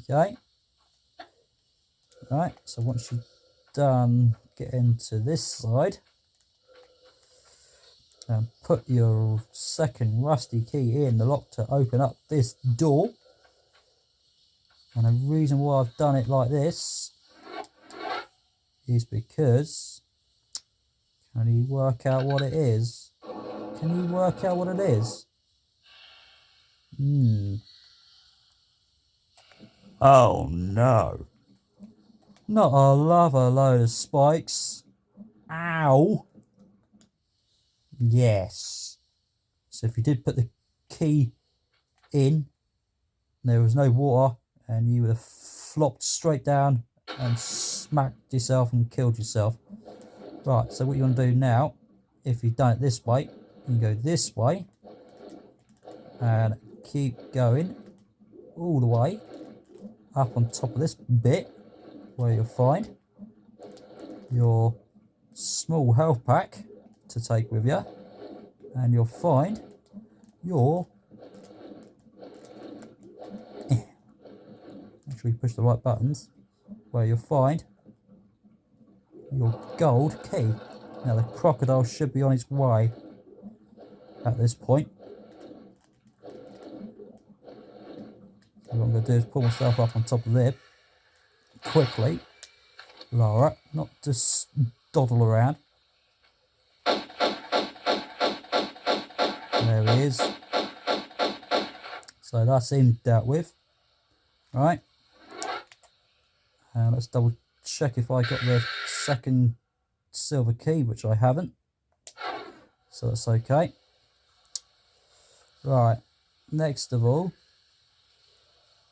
Okay. Right, so once you've done, get into this side and put your second rusty key in the lock to open up this door. And the reason why I've done it like this is because, can you work out what it is? Can you work out what it is? Oh no. Not a load of spikes. Ow. Yes. So if you did put the key in, there was no water, and you would have flopped straight down and smacked yourself and killed yourself. Right, so what you want to do now, if you've done it this way, you can go this way and keep going all the way up on top of this bit, where you'll find your small health pack to take with you, and you'll find your make sure you push the right buttons, where you'll find your gold key. Now the crocodile should be on its way at this point. So what I'm going to do is pull myself up on top of there quickly, Laura, not just dawdle around. There he is. So that's him dealt with. Right. And let's double check if I got the second silver key, which I haven't. So that's okay. Right. Next of all,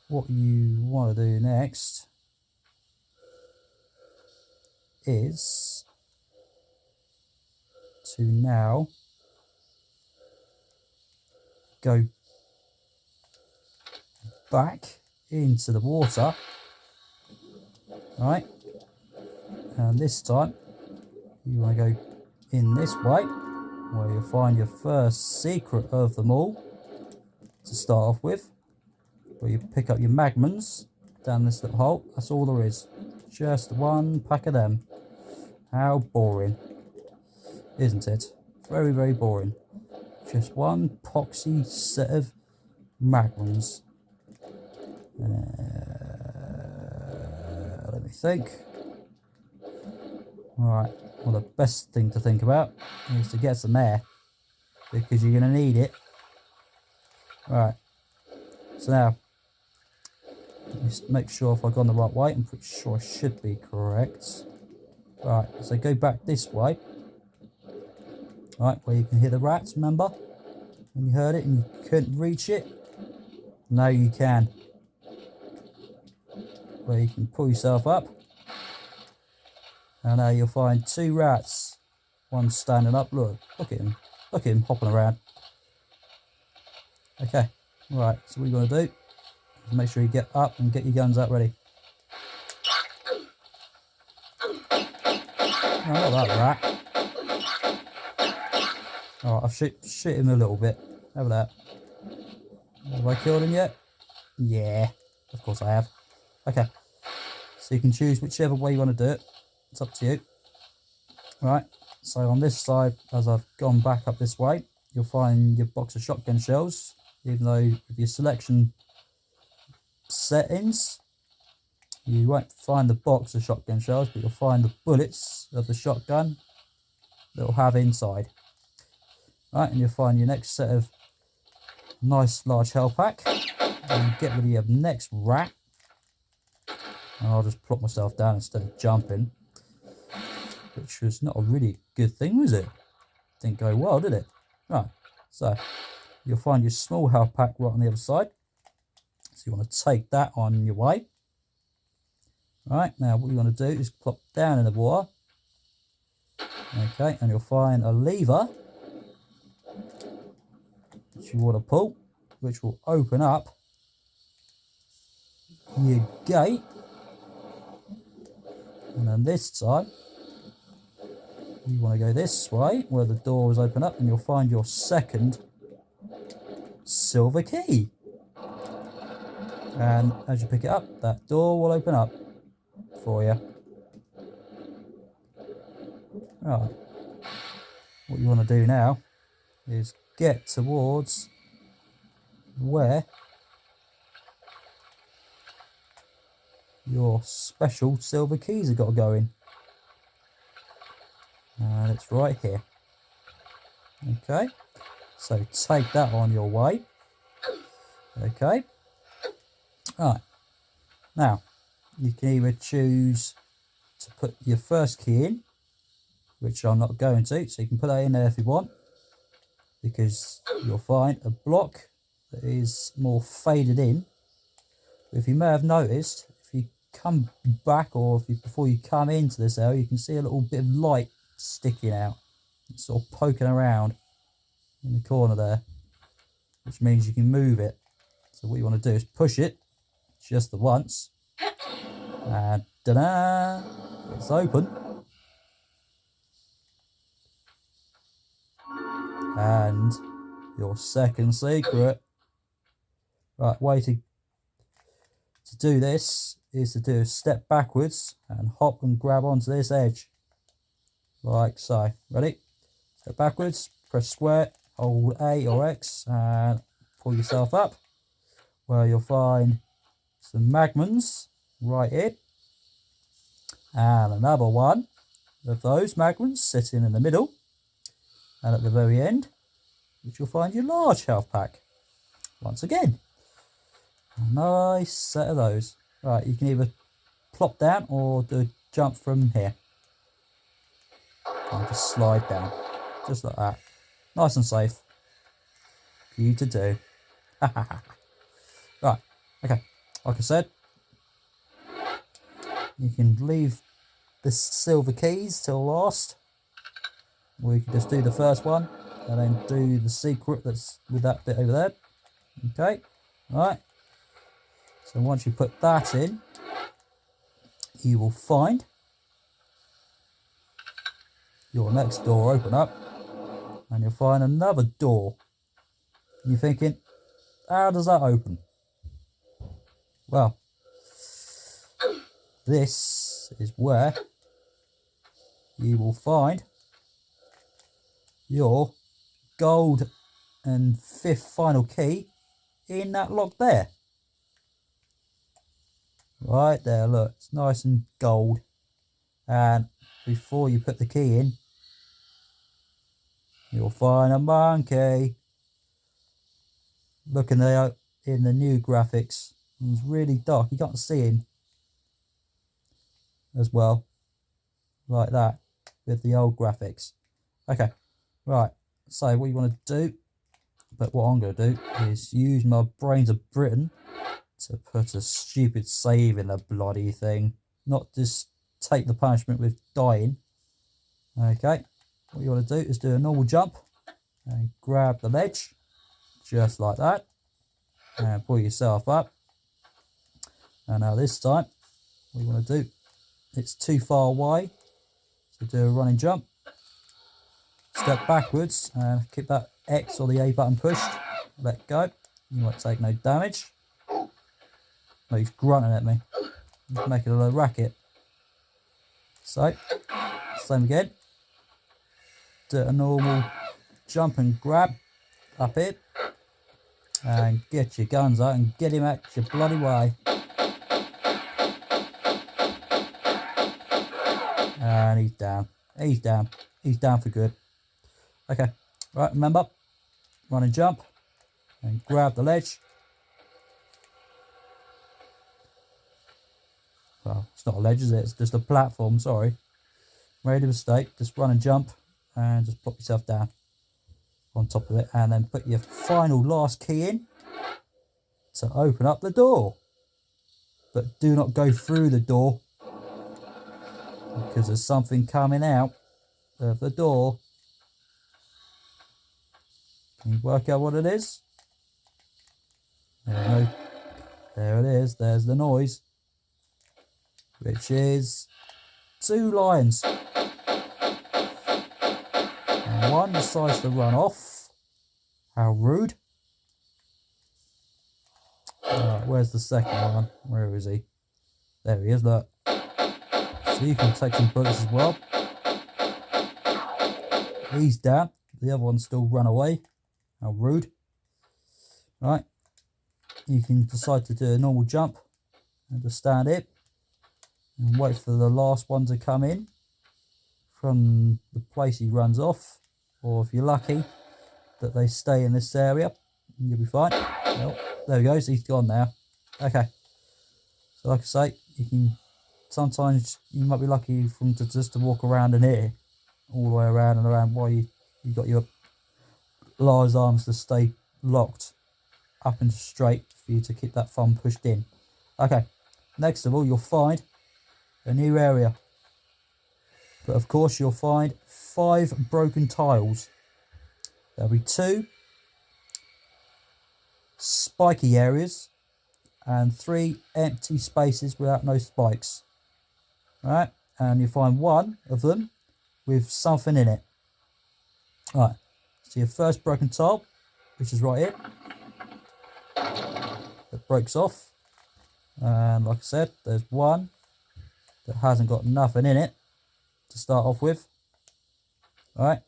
what you want to do next is to now go back into the water, right? And this time you want to go in this way, where you'll find your first secret of them all to start off with, where you pick up your magmons down this little hole. That's all there is, just one pack of them. How boring, isn't it? Very, very boring. Just one poxy set of magmons. Let me think. Alright, well, the best thing to think about is to get some air, because you're going to need it. Right, so now, just make sure if I've gone the right way. I'm pretty sure I should be correct. Right, so go back this way. Right, where you can hear the rats, remember? When you heard it and you couldn't reach it? Now you can. Where you can pull yourself up. And now you'll find two rats. One standing up, look at him. Look at him hopping around. Okay, right, so what you're going to do is make sure you get up and get your guns out ready. Oh, not that rat. Alright, I'll shoot him a little bit. Have that. Have I killed him yet? Yeah, of course I have. Okay, so you can choose whichever way you want to do it. It's up to you. Right, so on this side, as I've gone back up this way, you'll find your box of shotgun shells. Even though with your selection settings, you won't find the box of shotgun shells, but you'll find the bullets of the shotgun that will have inside. Right, and you'll find your next set of nice large health pack, and get rid of your next rat. And I'll just plop myself down instead of jumping, which was not a really good thing, was it? Didn't go well, did it? Right, so you'll find your small health pack right on the other side. So you want to take that on your way. Right, now what you want to do is plop down in the water. Okay, and you'll find a lever which you want to pull, which will open up your gate. And then this time you want to go this way, where the door is open up, and you'll find your second silver key. And as you pick it up, that door will open up for you. Right, what you want to do now is get towards where your special silver keys have got to go in. And it's right here. Okay, so take that on your way. Okay, right, now you can either choose to put your first key in, which I'm not going to, so you can put that in there if you want, because you'll find a block that is more faded in. If you may have noticed, if you come back, or before you come into this area, you can see a little bit of light sticking out. It's sort of poking around in the corner there, which means you can move it. So what you want to do is push it just the once, and ta-da! It's open. And your second secret. Right, way to do this is to do a step backwards and hop and grab onto this edge. Like so. Ready? Step backwards, press square, hold A or X and pull yourself up, where you'll find some magmons right here. And another one of those magmons sitting in the middle. And at the very end, which you'll find your large health pack. Once again, a nice set of those. Right, you can either plop down or do a jump from here. And just slide down, just like that. Nice and safe for you to do. Right, okay, like I said, you can leave the silver keys till last. Or you can just do the first one and then do the secret that's with that bit over there. Okay, right. So once you put that in, you will find your next door open up, and you'll find another door. And you're thinking, how does that open? Well, this is where you will find your gold and fifth final key in that lock there. Right there, look, it's nice and gold. And before you put the key in, you'll find a monkey. Looking there in the new graphics, he's really dark, you can't see him as well, like that, with the old graphics. Okay, right, so what you want to do, but what I'm going to do is use my brains of Britain to put a stupid save in the bloody thing, not just take the punishment with dying. Okay, what you want to do is do a normal jump and grab the ledge, just like that, and pull yourself up. And now this time, what you want to do, it's too far away, so do a running jump, step backwards and keep that X or the A button pushed, let go, you won't take no damage. Oh, he's grunting at me, he's making a little racket. So, same again, do a normal jump and grab up it, and get your guns out and get him out your bloody way. And he's down, he's down, he's down for good. Okay, right, remember, run and jump and grab the ledge. Well, it's not a ledge, is it? It's just a platform, sorry. Made a mistake, just run and jump and just pop yourself down on top of it, and then put your final last key in to open up the door. But do not go through the door, because there's something coming out of the door. Can you work out what it is? There we go. There it is, there's the noise, which is 2 lions. And one decides to run off. How rude. Alright, where's the second one? Where is he? There he is, look. So you can take some bullets as well. He's down. The other one's still run away. How rude. Right. You can decide to do a normal jump and just stand it and wait for the last one to come in from the place he runs off, or if you're lucky that they stay in this area, you'll be fine. Well, there he goes, he's gone now. Okay, so like I say, you can sometimes you might be lucky for them to just to walk around in here, all the way around and around, while you got your large arms to stay locked up and straight for you to keep that thumb pushed in. Okay, next of all, you'll find a new area. But of course, you'll find 5 broken tiles. There'll be 2 spiky areas and 3 empty spaces without no spikes. Alright, and you find 1 of them with something in it. Alright, so your first broken tile, which is right here, that breaks off. And like I said, there's 1 that hasn't got nothing in it to start off with. Alright,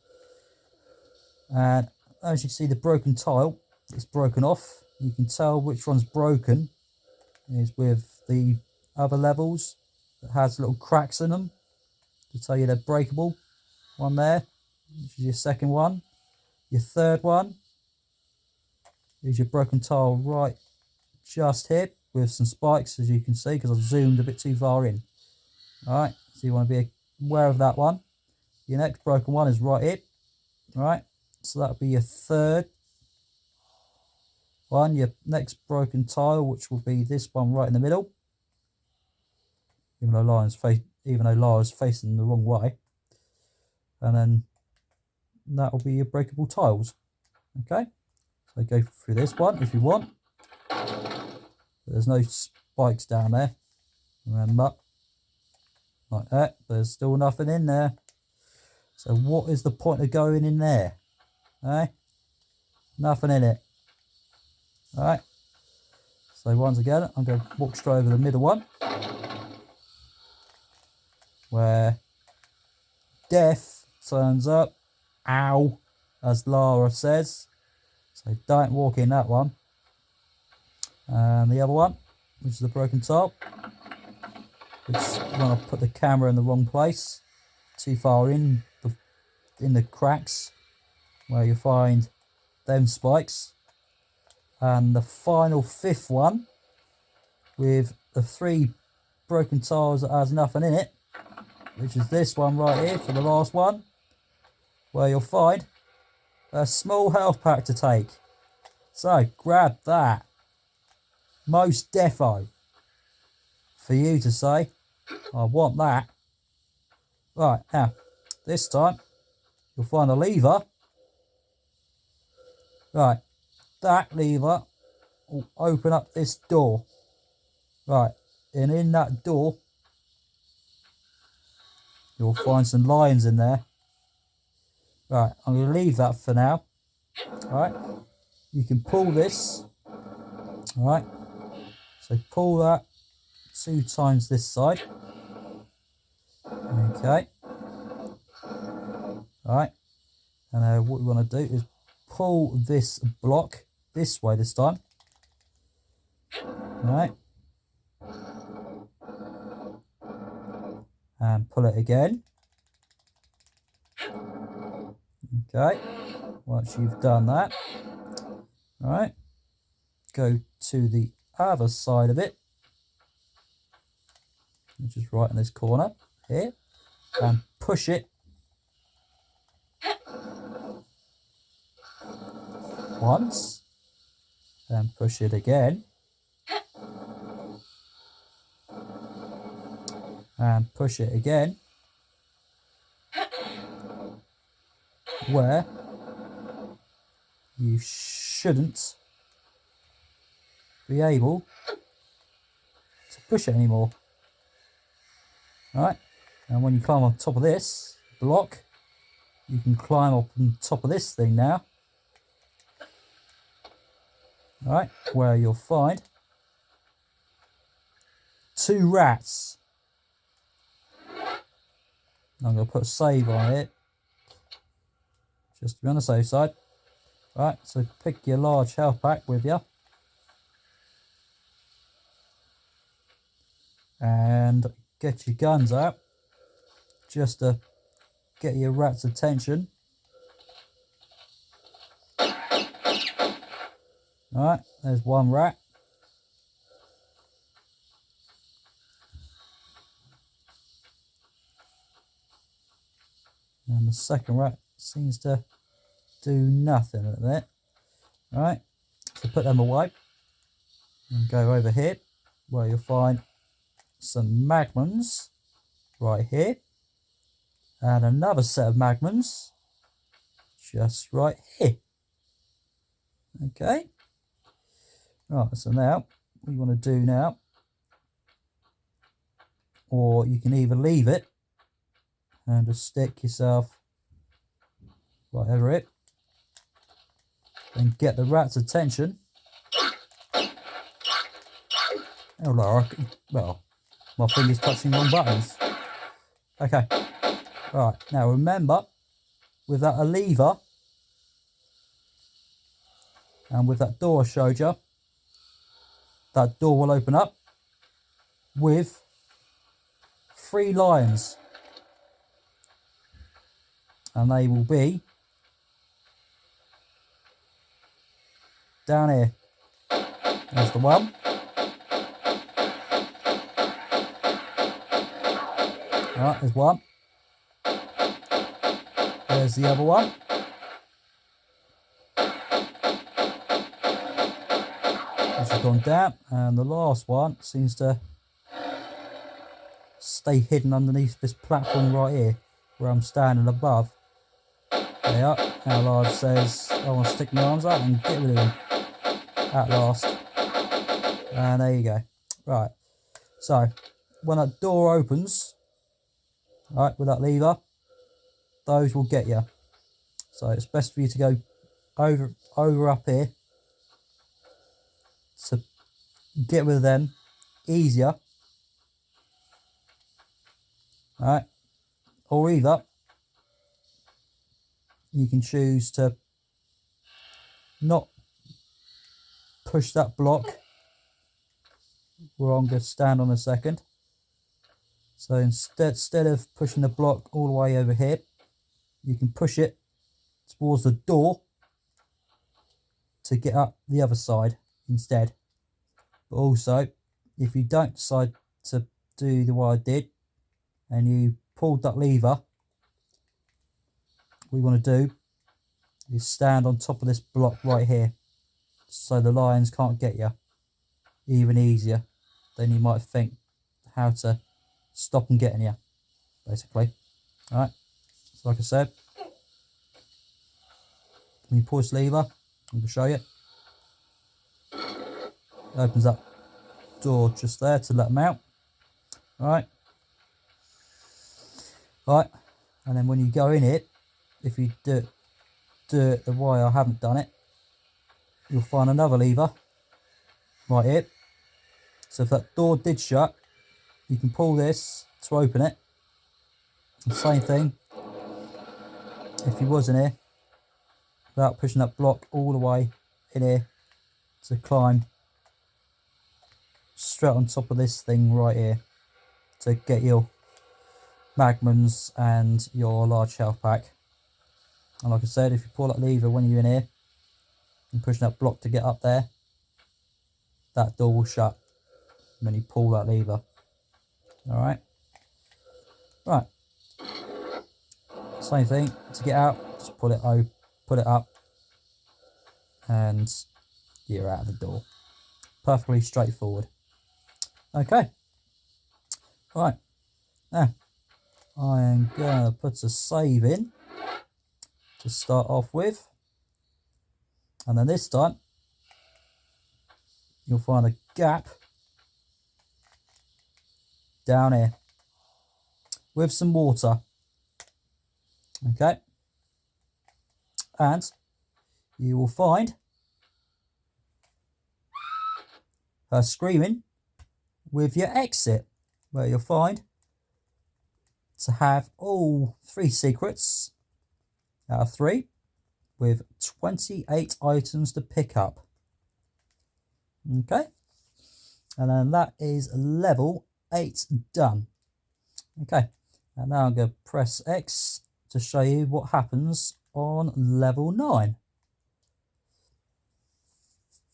and as you see, the broken tile that's broken off, you can tell which one's broken is with the other levels that has little cracks in them to tell you they're breakable. One there, which is your second one. Your third one is your broken tile right just here with some spikes, as you can see, because I've zoomed a bit too far in. Alright, so you want to be aware of that one. Your next broken one is right here. Alright, so that'll be your third one. Your next broken tile, which will be this one right in the middle, even though Lara's facing the wrong way. And then that will be your breakable tiles. Okay, so go through this one if you want. There's no spikes down there, remember, like that. There's still nothing in there. So what is the point of going in there? Eh? Nothing in it. Alright, so once again, I'm going to walk straight over the middle one, where death turns up. Ow, as Lara says. So don't walk in that one. And the other one, which is the broken tile, which when I put the camera in the wrong place, too far in the cracks, where you find them spikes. And the final 5th one, with the 3 broken tiles that has nothing in it, which is this one right here for the last one, where you'll find a small health pack to take. So grab that. Most defo. For you to say, I want that. Right, now, this time, you'll find a lever. Right, that lever will open up this door. Right, and in that door, you'll find some lions in there. Right, I'm going to leave that for now. Alright, you can pull this. Alright, so pull that 2 times this side. Okay. Alright, and what we want to do is pull this block this way this time. Alright. And pull it again. Okay, once you've done that, alright, go to the other side of it, which is right in this corner here, and push it once, and push it again, and push it again, where you shouldn't be able to push it anymore. Alright, and when you climb on top of this block, you can climb up on top of this thing now. Alright, where you'll find 2 rats. I'm going to put a save on it, just to be on the safe side. Right, so pick your large health pack with you. And get your guns out, just to get your rat's attention. Alright, there's 1 rat. And the second rat seems to do nothing at that. Right, so put them away and go over here where you'll find some Magnums right here and another set of Magnums just right here. Okay, right, so now what you want to do now, or you can either leave it and just stick yourself right over it and get the rat's attention. Oh, Laura, well, my finger's touching wrong buttons. Okay, right, now remember, with that a lever and with that door I showed you, that door will open up with 3 lions, and they will be down here. There's the one. Alright, there's one. There's the other one. Which has gone down, and the last one seems to stay hidden underneath this platform right here where I'm standing above. There you are. Now Lard says I want to stick my arms out and get rid of him at last. And there you go. Right, so when that door opens, right, with that lever, those will get you. So it's best for you to go over up here to get rid of them easier. Alright, or either you can choose to not push that block where I'm going to stand on a second. So instead of pushing the block all the way over here, you can push it towards the door to get up the other side instead. But also, if you don't decide to do the way I did and you pulled that lever, what you want to do is stand on top of this block right here so the lions can't get you. Even easier than you might think how to stop them getting you, basically. Alright, so like I said, when you pull this lever, I'm going to show you. It opens that door just there to let them out. Alright. Right, and then when you go in it, if you do it the way I haven't done it, you'll find another lever right here. So if that door did shut, you can pull this to open it. The same thing if you was in here, without pushing that block all the way in here to climb straight on top of this thing right here to get your Magnums and your large health pack. And like I said, if you pull that lever when you're in here and pushing that block to get up there, that door will shut when you pull that lever. Alright. Right. Same thing, to get out, just pull it up and you're out of the door. Perfectly straightforward. Okay. Right. Now, I am going to put a save in to start off with. And then this time, you'll find a gap down here with some water. Okay. And you will find her screaming with your exit, where you'll find to have all 3 secrets out of 3 with 28 items to pick up. Okay, and then that is level 8 done. Okay, and now I'm going to press X to show you what happens on level 9.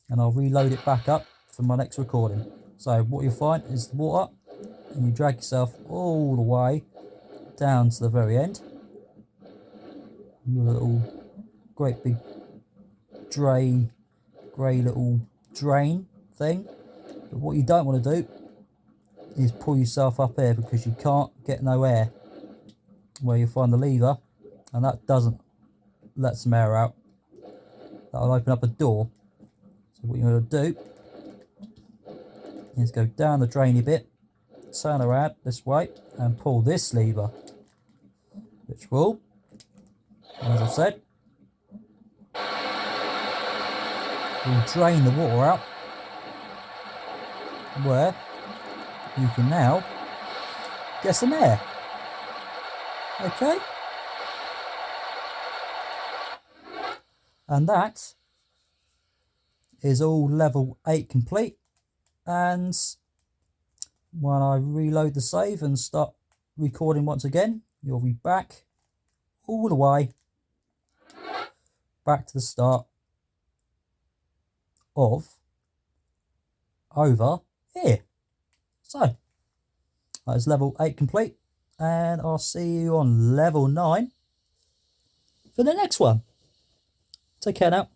And I'll reload it back up for my next recording. So what you'll find is water, and you drag yourself all the way down to the very end. your little great big grey little drain thing. But what you don't want to do is pull yourself up here, because you can't get no air where you find the lever, and that doesn't let some air out. That'll open up a door. So what you're going to do is go down the drainy bit, turn around this way and pull this lever, which will, as I've said, will drain the water out, where you can now get some air. Okay? And that is all level 8 complete. And when I reload the save and start recording once again, you'll be back all the way back to the start of over here. So that is level 8 complete, and I'll see you on level 9 for the next one. Take care now.